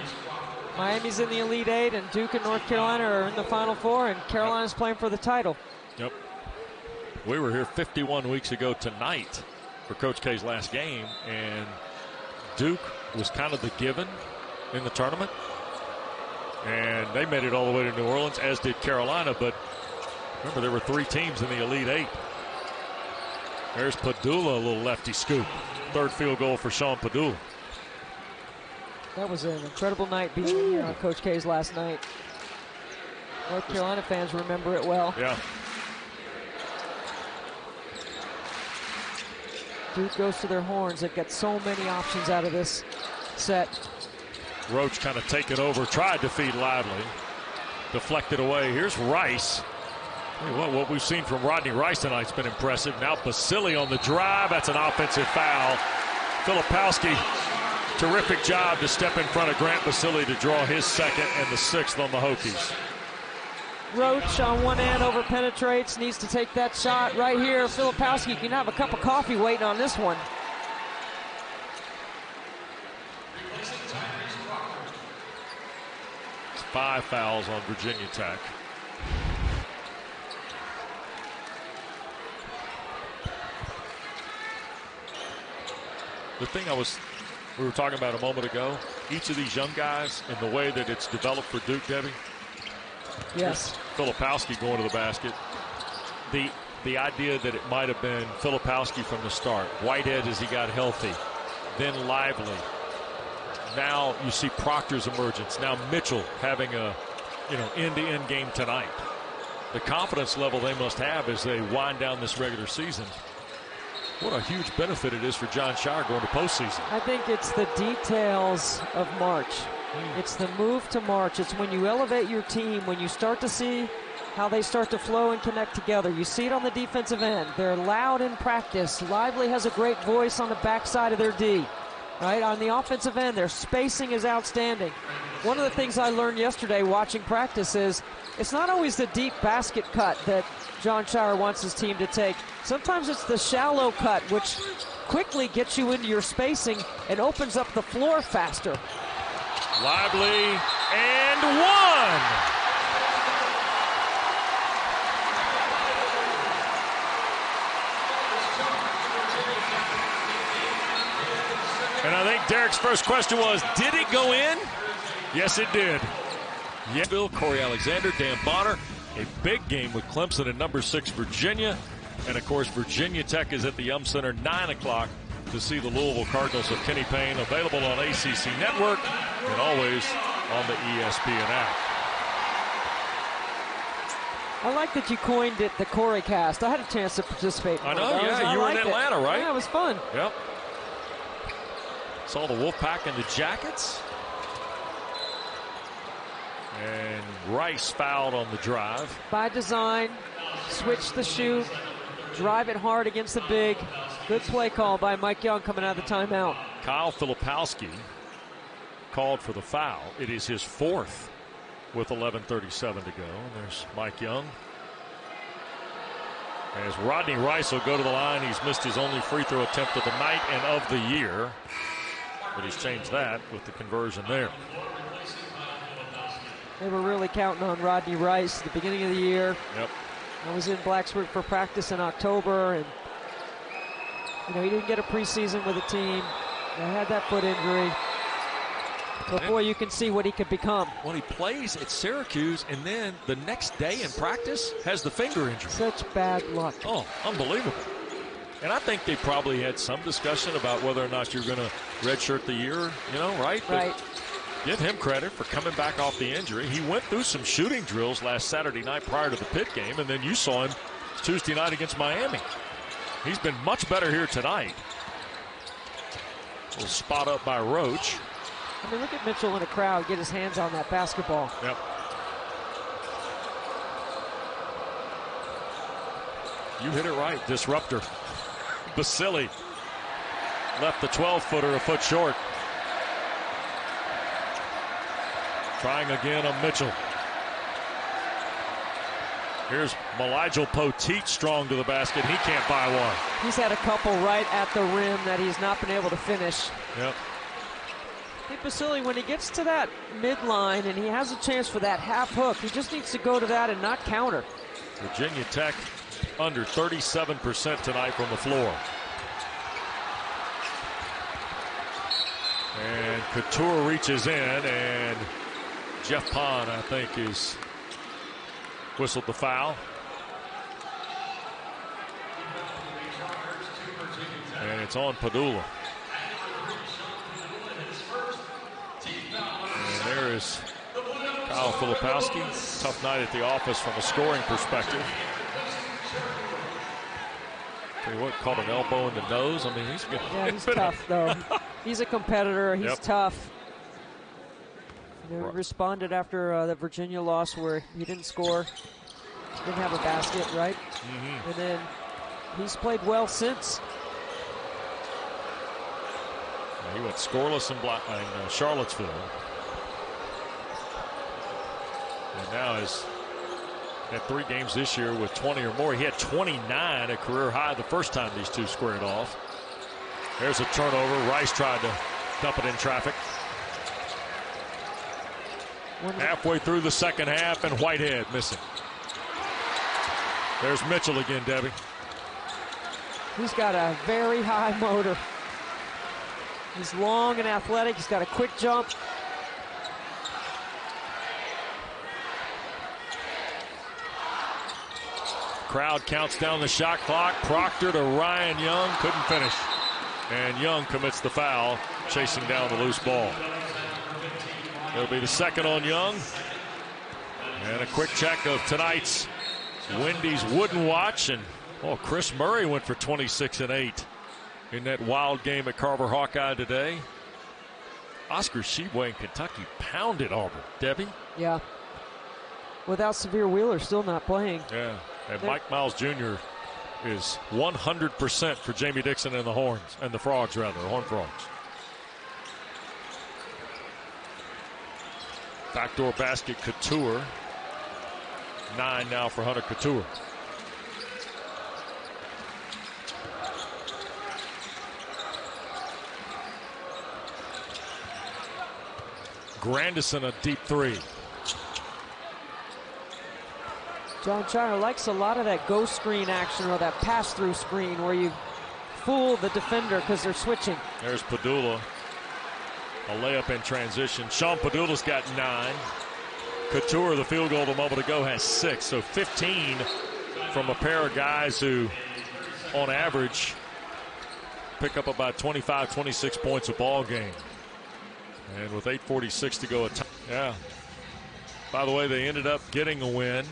B: Miami's in the Elite Eight, and Duke and North Carolina are in the Final Four, and Carolina's playing for the title.
A: Yep. We were here 51 weeks ago tonight for Coach K's last game, and Duke was kind of the given in the tournament. And they made it all the way to New Orleans, as did Carolina. But remember, there were 3 teams in the Elite Eight. There's Padula, a little lefty scoop. Third field goal for Sean Padula.
B: That was an incredible night being here on Coach K's last night. North Carolina fans remember it well.
A: Yeah.
B: Duke goes to their horns. They've got so many options out of this set.
A: Roach kind of taken over, tried to feed Lively. Deflected away. Here's Rice. What we've seen from Rodney Rice tonight's been impressive. Now Basili on the drive. That's an offensive foul. Filipowski, terrific job to step in front of Grant Basili to draw his second and the 6th on the Hokies.
B: Roach on one end over penetrates, needs to take that shot right here. Filipowski can have a cup of coffee waiting on this one.
A: It's 5 fouls on Virginia Tech. The thing we were talking about a moment ago, each of these young guys and the way that it's developed for Duke, Debbie.
B: Yes.
A: Filipowski going to the basket. The idea that it might have been Filipowski from the start. Whitehead as he got healthy. Then Lively. Now you see Proctor's emergence. Now Mitchell having a end-to-end game tonight. The confidence level they must have as they wind down this regular season. What a huge benefit it is for John Shire going to postseason.
B: I think it's the details of March. It's the move to March. It's when you elevate your team, when you start to see how they start to flow and connect together. You see it on the defensive end. They're loud in practice. Lively has a great voice on the backside of their D. Right? On the offensive end, their spacing is outstanding. One of the things I learned yesterday watching practice is it's not always the deep basket cut that John Shire wants his team to take. Sometimes it's the shallow cut, which quickly gets you into your spacing and opens up the floor faster.
A: Lively and one. Derek's first question was, did it go in? Yes, it did. Yeah. Bill, Corey Alexander, Dan Bonner. A big game with Clemson and number 6 Virginia. And, of course, Virginia Tech is at the Yum Center 9 o'clock to see the Louisville Cardinals of Kenny Payne. Available on ACC Network and always on the ESPN app.
B: I like that you coined it the Corey cast. I had a chance to participate in
A: I know, yeah. You were in Atlanta, right?
B: Yeah, it was fun.
A: Yep. Saw the Wolfpack and the Jackets. And Rice fouled on the drive.
B: By design, switch the shoot, drive it hard against the big. Good play call by Mike Young coming out of the timeout.
A: Kyle Filipowski called for the foul. It is his 4th with 11:37 to go. And there's Mike Young. As Rodney Rice will go to the line. He's missed his only free throw attempt of the night and of the year. But he's changed that with the conversion there.
B: They were really counting on Rodney Rice at the beginning of the year.
A: Yep.
B: I was in Blacksburg for practice in October, and he didn't get a preseason with the team. They had that foot injury. But boy, you can see what he could become.
A: Well, he plays at Syracuse, and then the next day in practice has the finger injury.
B: Such bad luck.
A: Oh, unbelievable. And I think they probably had some discussion about whether or not you're going to redshirt the year, right?
B: Right.
A: But give him credit for coming back off the injury. He went through some shooting drills last Saturday night prior to the Pitt game, and then you saw him Tuesday night against Miami. He's been much better here tonight. A little spot up by Roach.
B: I mean, look at Mitchell in a crowd get his hands on that basketball.
A: Yep. You hit it right. Disruptor. Basili left the 12-footer a foot short. Trying again on Mitchell. Here's Maligel Poteet strong to the basket. He can't buy one.
B: He's had a couple right at the rim that he's not been able to finish.
A: Yep.
B: I think Basili, when he gets to that midline and he has a chance for that half hook, he just needs to go to that and not counter.
A: Virginia Tech under 37% tonight from the floor. And Couture reaches in, and Jeff Pond, I think, is whistled the foul. And it's on Padula. And there is Kyle Filipowski. Tough night at the office from a scoring perspective. Tell you what, caught an elbow in the nose. I mean, he's good.
B: Yeah, he's tough, though. He's a competitor. He's tough. He responded after the Virginia loss where he didn't score. Didn't have a basket, right? Mm-hmm. And then he's played well since.
A: He went scoreless in Charlottesville. And now has had 3 games this year with 20 or more. He had 29, a career high the first time these two squared off. There's a turnover. Rice tried to dump it in traffic. Halfway through the second half, and Whitehead missing. There's Mitchell again, Debbie.
B: He's got a very high motor. He's long and athletic. He's got a quick jump.
A: Crowd counts down the shot clock. Proctor to Ryan Young. Couldn't finish. And Young commits the foul, chasing down the loose ball. It'll be the second on Young. And a quick check of tonight's Wendy's Wooden Watch. And Chris Murray went for 26 and 8 in that wild game at Carver Hawkeye today. Oscar Tshiebwe in Kentucky pounded Auburn. Debbie?
B: Yeah. Without Severe Wheeler still not playing.
A: Yeah. And Mike Miles Jr. is 100% for Jamie Dixon and the Horns, and the Frogs, rather, the Horned Frogs. Backdoor basket, Couture. 9 now for Hunter Couture. Grandison, a deep 3.
B: John China likes a lot of that ghost screen action or that pass-through screen where you fool the defender because they're switching.
A: There's Padula. A layup in transition. Sean Padula's got 9. Couture, the field goal a moment ago, has 6. So 15 from a pair of guys who, on average, pick up about 25, 26 points a ball game. And with 8:46 to go, yeah. By the way, they ended up getting a win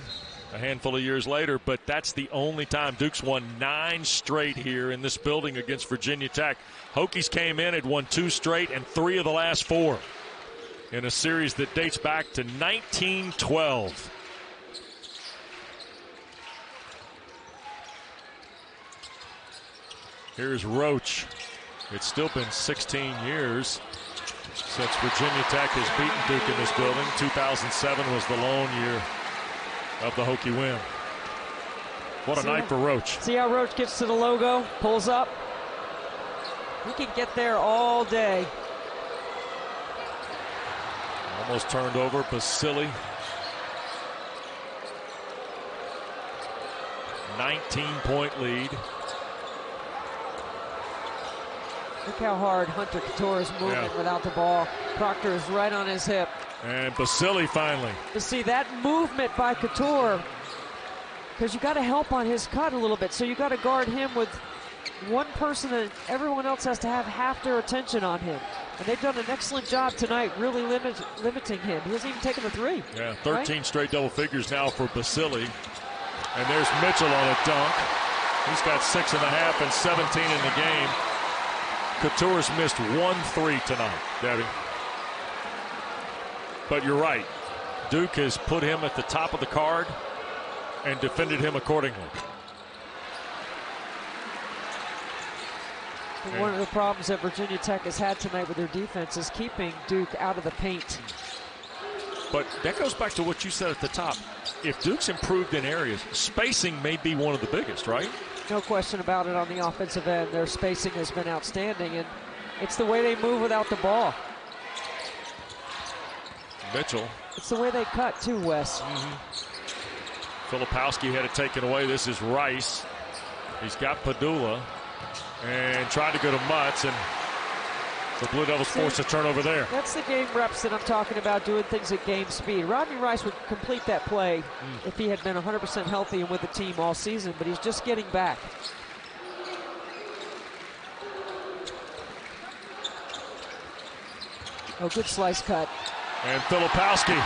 A: a handful of years later, but that's the only time Duke's won 9 straight here in this building against Virginia Tech. Hokies came in, had won 2 straight and 3 of the last 4 in a series that dates back to 1912. Here's Roach. It's still been 16 years since Virginia Tech has beaten Duke in this building. 2007 was the lone year of the Hokie win. What a night for Roach.
B: See how Roach gets to the logo, pulls up? He can get there all day.
A: Almost turned over. Basili. 19-point lead.
B: Look how hard Hunter Couture is moving without the ball. Proctor is right on his hip.
A: And Basili finally.
B: To see that movement by Couture, because you got to help on his cut a little bit. So you got to guard him with one person, and everyone else has to have half their attention on him. And they've done an excellent job tonight, really limiting him. He hasn't even taken the 3.
A: Yeah, 13 straight double figures now for Basili. And there's Mitchell on a dunk. He's got 6.5 and 17 in the game. Couture's missed 1 3 tonight, Debbie. But you're right. Duke has put him at the top of the card and defended him accordingly.
B: And one of the problems that Virginia Tech has had tonight with their defense is keeping Duke out of the paint.
A: But that goes back to what you said at the top. If Duke's improved in areas, spacing may be one of the biggest, right?
B: No question about it on the offensive end. Their spacing has been outstanding, and it's the way they move without the ball.
A: Mitchell.
B: It's the way they cut, too, Wes.
A: Filipowski had it taken away. This is Rice. He's got Padula and tried to go to Mutz, and the Blue Devils forced a turnover there.
B: That's the game reps that I'm talking about, doing things at game speed. Rodney Rice would complete that play if he had been 100% healthy and with the team all season, but he's just getting back. Oh, good slice cut.
A: And Filipowski,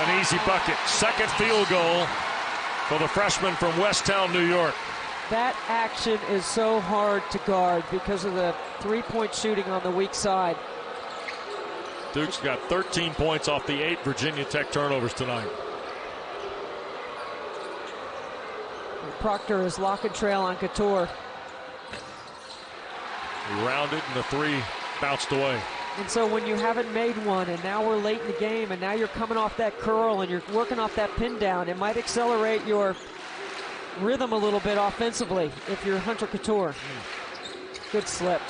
A: an easy bucket. Second field goal for the freshman from Westtown, New York.
B: That action is so hard to guard because of the three-point shooting on the weak side.
A: Duke's got 13 points off the 8 Virginia Tech turnovers tonight.
B: And Proctor is lock and trail on Couture.
A: He rounded and the 3 bounced away.
B: And so when you haven't made one, and now we're late in the game, and now you're coming off that curl and you're working off that pin down, it might accelerate your rhythm a little bit offensively if you're Hunter Couture. Good slip.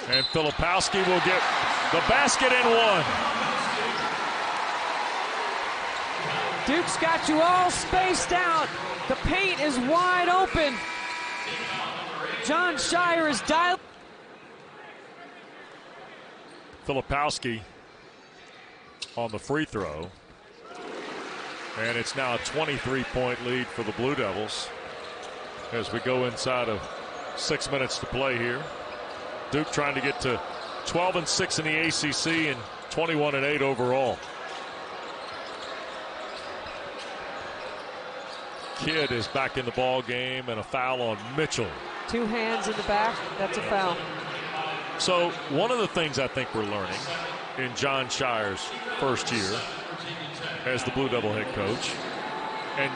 A: And Filipowski will get the basket and 1.
B: Duke's got you all spaced out. The paint is wide open. John Shire is dialed.
A: Filipowski on the free throw. And it's now a 23-point lead for the Blue Devils as we go inside of 6 minutes to play here. Duke trying to get to 12-6 in the ACC and 21-8 overall. Kidd is back in the ball game, and a foul on Mitchell.
B: 2 hands in the back. That's a foul.
A: So one of the things I think we're learning in John Shire's first year as the Blue Devil head coach, and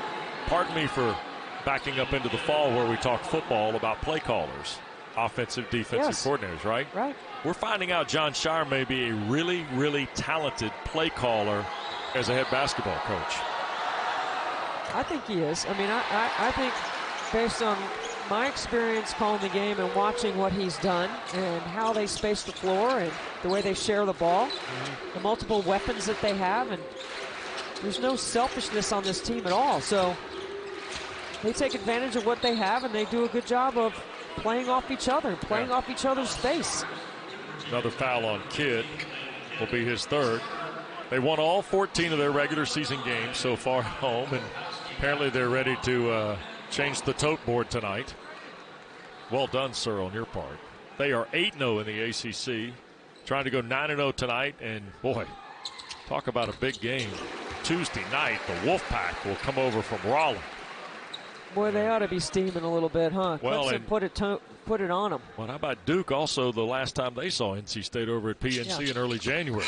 A: pardon me for backing up into the fall where we talk football about play callers, offensive, defensive coordinators, right?
B: Right.
A: We're finding out John Shire may be a really, really talented play caller as a head basketball coach.
B: I think he is. I mean, I think based on my experience calling the game and watching what he's done and how they space the floor and the way they share the ball, the multiple weapons that they have, and there's no selfishness on this team at all. So they take advantage of what they have, and they do a good job of playing off each other, playing off each other's space.
A: Another foul on Kidd will be his third. They won all 14 of their regular season games so far at home, and apparently they're ready to change the tote board tonight. Well done, sir, on your part. They are 8-0 in the ACC, trying to go 9-0 tonight, and boy, talk about a big game. Tuesday night, the Wolfpack will come over from Raleigh.
B: Boy, they ought to be steaming a little bit, huh?
A: Well,
B: Clemson put it on them.
A: Well, how about Duke also the last time they saw NC State over at PNC in early January?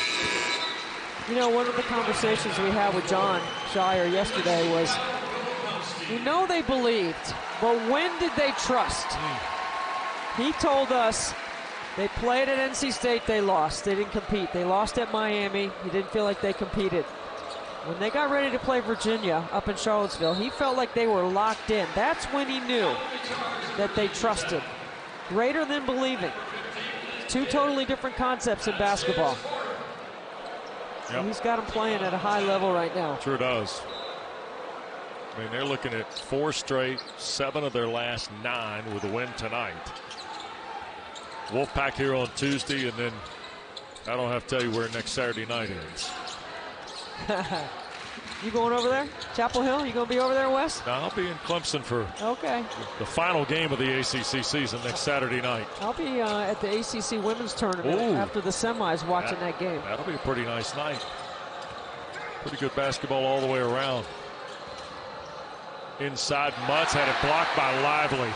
B: You know, one of the conversations we had with John Shire yesterday was, we know they believed, but when did they trust? He told us they played at NC State, they lost. They didn't compete. They lost at Miami. He didn't feel like they competed. When they got ready to play Virginia up in Charlottesville, he felt like they were locked in. That's when he knew that they trusted. Greater than believing. Two totally different concepts in basketball.
A: Yep.
B: He's got them playing at a high level right now.
A: Sure does. I mean, they're looking at 4 straight, 7 of their last 9 with a win tonight. Wolfpack here on Tuesday, and then I don't have to tell you where next Saturday night is.
B: You going over there? Chapel Hill? You going to be over there, Wes?
A: No, I'll be in Clemson for
B: the
A: final game of the ACC season next Saturday night.
B: I'll be at the ACC women's tournament after the semis watching that game.
A: That'll be a pretty nice night. Pretty good basketball all the way around. Inside, Mutz had it blocked by Lively.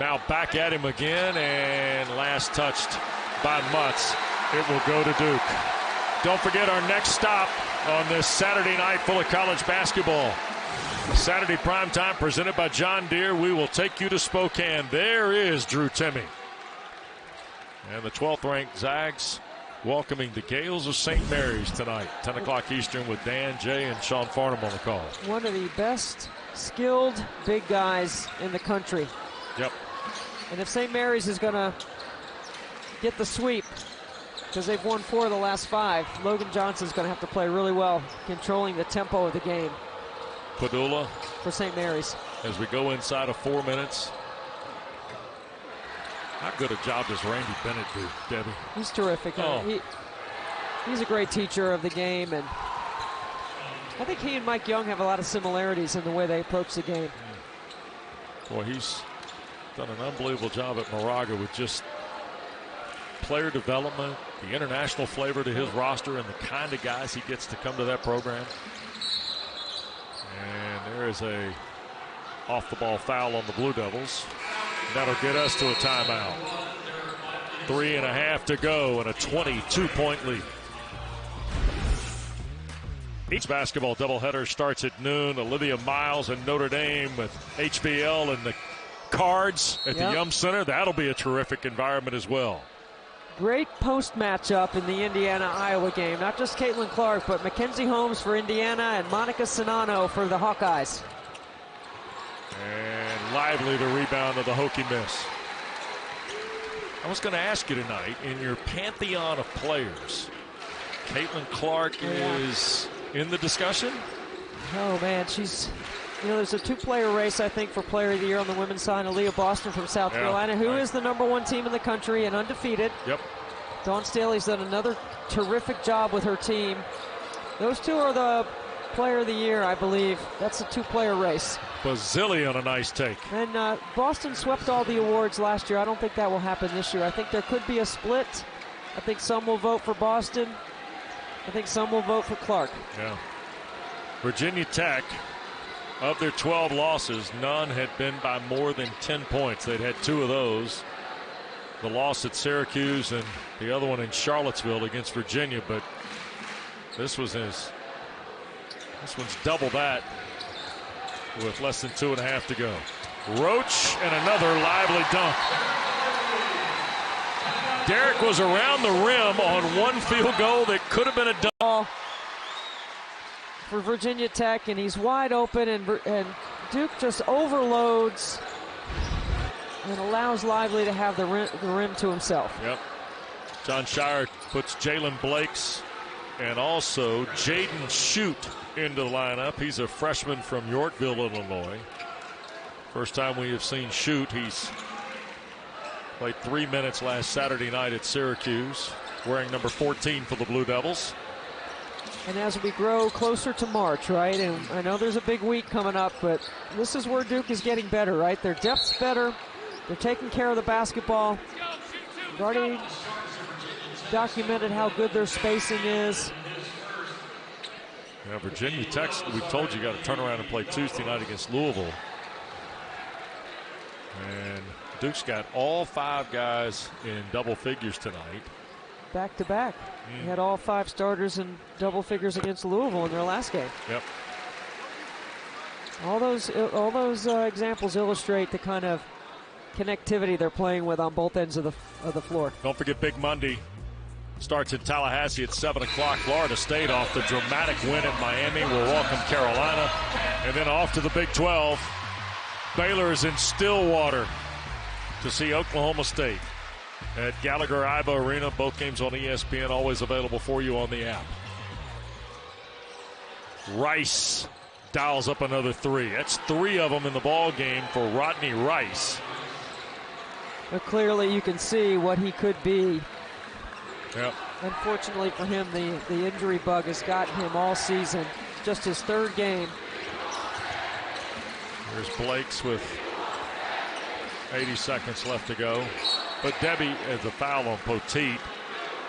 A: Now back at him again, and last touched by Mutz. It will go to Duke. Don't forget our next stop on this Saturday night full of college basketball. Saturday primetime presented by John Deere. We will take you to Spokane. There is Drew Timme. And the 12th ranked Zags welcoming the Gales of St. Mary's tonight. 10 o'clock Eastern with Dan, Jay, and Sean Farnham on the call.
B: One of the best skilled big guys in the country.
A: Yep.
B: And if St. Mary's is going to get the sweep, because they've won 4 of the last 5, Logan Johnson's going to have to play really well, controlling the tempo of the game.
A: Padula
B: for St. Mary's.
A: As we go inside of 4 minutes. How good a job does Randy Bennett do, Debbie?
B: He's terrific. He's a great teacher of the game, and I think he and Mike Young have a lot of similarities in the way they approach the game.
A: Boy, he's done an unbelievable job at Moraga with just player development, the international flavor to his roster, and the kind of guys he gets to come to that program. And there is a off-the-ball foul on the Blue Devils. That'll get us to a timeout. 3.5 to go and a 22-point lead. Each basketball doubleheader starts at noon. Olivia Miles and Notre Dame with HBL and the Cards at the Yum Center. That'll be a terrific environment as well.
B: Great post matchup in the Indiana-Iowa game. Not just Caitlin Clark, but Mackenzie Holmes for Indiana and Monica Sinano for the Hawkeyes.
A: And Lively the rebound of the Hokie miss. I was going to ask you tonight, in your pantheon of players, Caitlin Clark is in the discussion?
B: Oh, man, she's... You know, there's a 2-player race, I think, for Player of the Year on the women's side. Aaliyah Boston from South Carolina, who is the #1 team in the country and undefeated.
A: Yep.
B: Dawn Staley's done another terrific job with her team. Those two are the Player of the Year, I believe. That's a 2-player race.
A: Bazilli on a nice take.
B: And Boston swept all the awards last year. I don't think that will happen this year. I think there could be a split. I think some will vote for Boston. I think some will vote for Clark.
A: Yeah. Virginia Tech, of their 12 losses, none had been by more than 10 points. They'd had 2 of those. The loss at Syracuse and the other one in Charlottesville against Virginia, but this one's double that with less than 2.5 to go. Roach and another Lively dunk. Derek was around the rim on one field goal that could have been a dunk.
B: For Virginia Tech, and he's wide open, and Duke just overloads and allows Lively to have the rim to himself.
A: Yep. John Shire puts Jalen Blakes and also Jaden Shute into the lineup. He's a freshman from Yorkville, Illinois. First time we have seen Shute. He's Played 3 minutes last Saturday night at Syracuse, wearing number 14 for the Blue Devils.
B: And as we grow closer to March, right, and I know there's a big week coming up, but this is where Duke is getting better, right? Their depth's better. They're taking care of the basketball. We've already documented how good their spacing is.
A: Yeah, Virginia Tech, we told you got to turn around and play Tuesday night against Louisville. And Duke's got all 5 guys in double figures tonight.
B: Back to back. He had all 5 starters in double figures against Louisville in their last game.
A: Yep.
B: All those examples illustrate the kind of connectivity they're playing with on both ends of the floor.
A: Don't forget Big Monday starts in Tallahassee at 7 o'clock. Florida State off the dramatic win at Miami will welcome Carolina. And then off to the Big 12. Baylor is in Stillwater to see Oklahoma State at Gallagher-Iba Arena. Both games on ESPN, always available for you on the app. Rice dials up another 3. That's 3 of them in the ball game for Rodney Rice.
B: But clearly you can see what he could be.
A: Yep.
B: Unfortunately for him, the injury bug has gotten him all season. Just his 3rd game.
A: Here's Blakes with 80 seconds left to go. But Debbie has a foul on Poteet.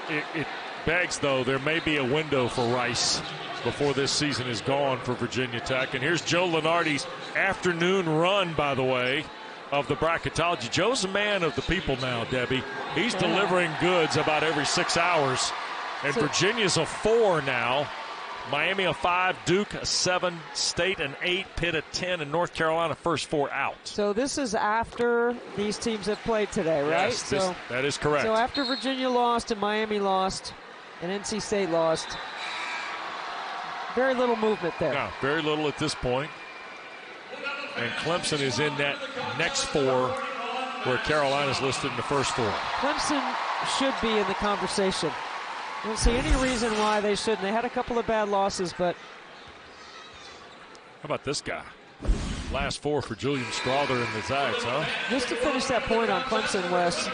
A: It begs, though, there may be a window for Rice before this season is gone for Virginia Tech. And here's Joe Lunardi's afternoon run, by the way, of the bracketology. Joe's a man of the people now, Debbie. He's delivering goods about every 6 hours. And Virginia's a 4 now. Miami a 5, Duke a 7, State an 8, Pitt a 10, and North Carolina first 4 out.
B: So this is after these teams have played today, right?
A: Yes, that is correct.
B: So after Virginia lost and Miami lost and NC State lost, very little movement there.
A: No, very little at this point. And Clemson is in that next 4 where Carolina's listed in the first 4.
B: Clemson should be in the conversation. I don't see any reason why they shouldn't. They had a couple of bad losses, but...
A: How about this guy? Last 4 for Julian Strother and the Zags, huh?
B: Just to finish that point on Clemson, Wes,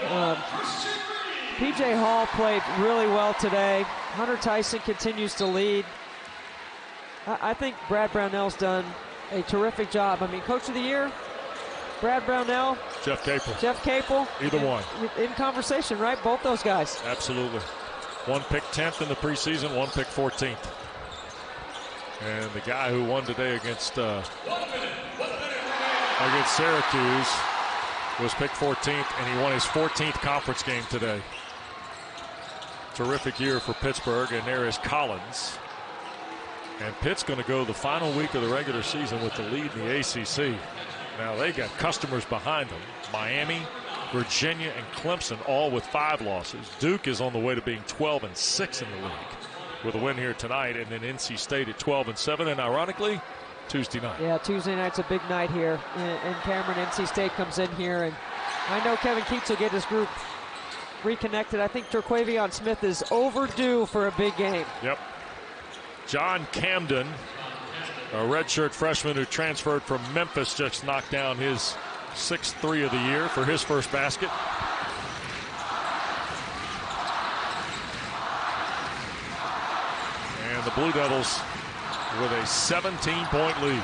B: P.J. Hall played really well today. Hunter Tyson continues to lead. I think Brad Brownell's done a terrific job. I mean, Coach of the Year, Brad Brownell.
A: Jeff
B: Capel.
A: Either one.
B: In conversation, right? Both those guys.
A: Absolutely. One picked 10th in the preseason, one picked 14th. And the guy who won today against Syracuse was picked 14th, and he won his 14th conference game today. Terrific year for Pittsburgh, and there is Collins. And Pitt's going to go the final week of the regular season with the lead in the ACC. Now they got customers behind them. Miami, Virginia, and Clemson all with 5 losses. Duke is on the way to being 12-6 in the league with a win here tonight, and then NC State at 12-7, and ironically, Tuesday night.
B: Yeah, Tuesday night's a big night here in Cameron. NC State comes in here, and I know Kevin Keats will get his group reconnected. I think Terquavion Smith is overdue for a big game.
A: Yep. John Camden, a redshirt freshman who transferred from Memphis, just knocked down his 6th 3 of the year for his first basket. And the Blue Devils with a 17-point lead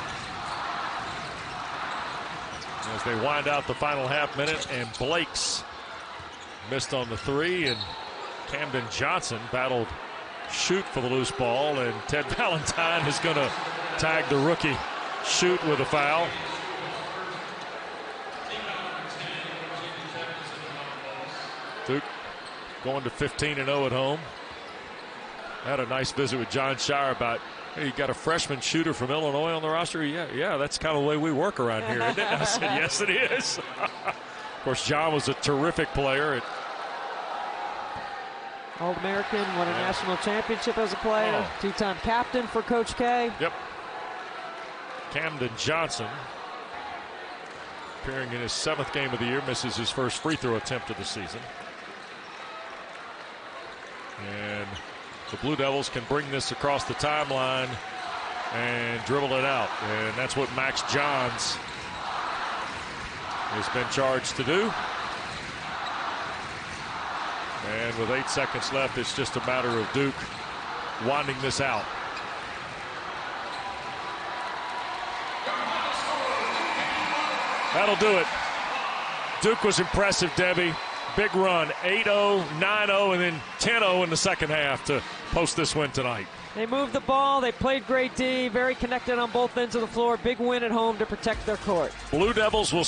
A: as they wind out the final half minute, and Blakes missed on the 3, and Camden Johnson battled shoot for the loose ball, and Ted Valentine is going to tag the rookie shoot with a foul. Duke going to 15-0 at home. I had a nice visit with John Shire about, hey, you got a freshman shooter from Illinois on the roster? Yeah, that's kind of the way we work around here, isn't it? I said, yes, it is. Of course, John was a terrific player.
B: All-American, won a national championship as a player. 2-time captain for Coach K.
A: Yep. Camden Johnson, appearing in his 7th game of the year, misses his first free throw attempt of the season. And the Blue Devils can bring this across the timeline and dribble it out. And that's what Max Johns has been charged to do. And with 8 seconds left, it's just a matter of Duke winding this out. That'll do it. Duke was impressive, Debbie. Big run, 8-0, 9-0, and then 10-0 in the second half to post this win tonight.
B: They moved the ball. They played great D. Very connected on both ends of the floor. Big win at home to protect their court.
A: Blue Devils will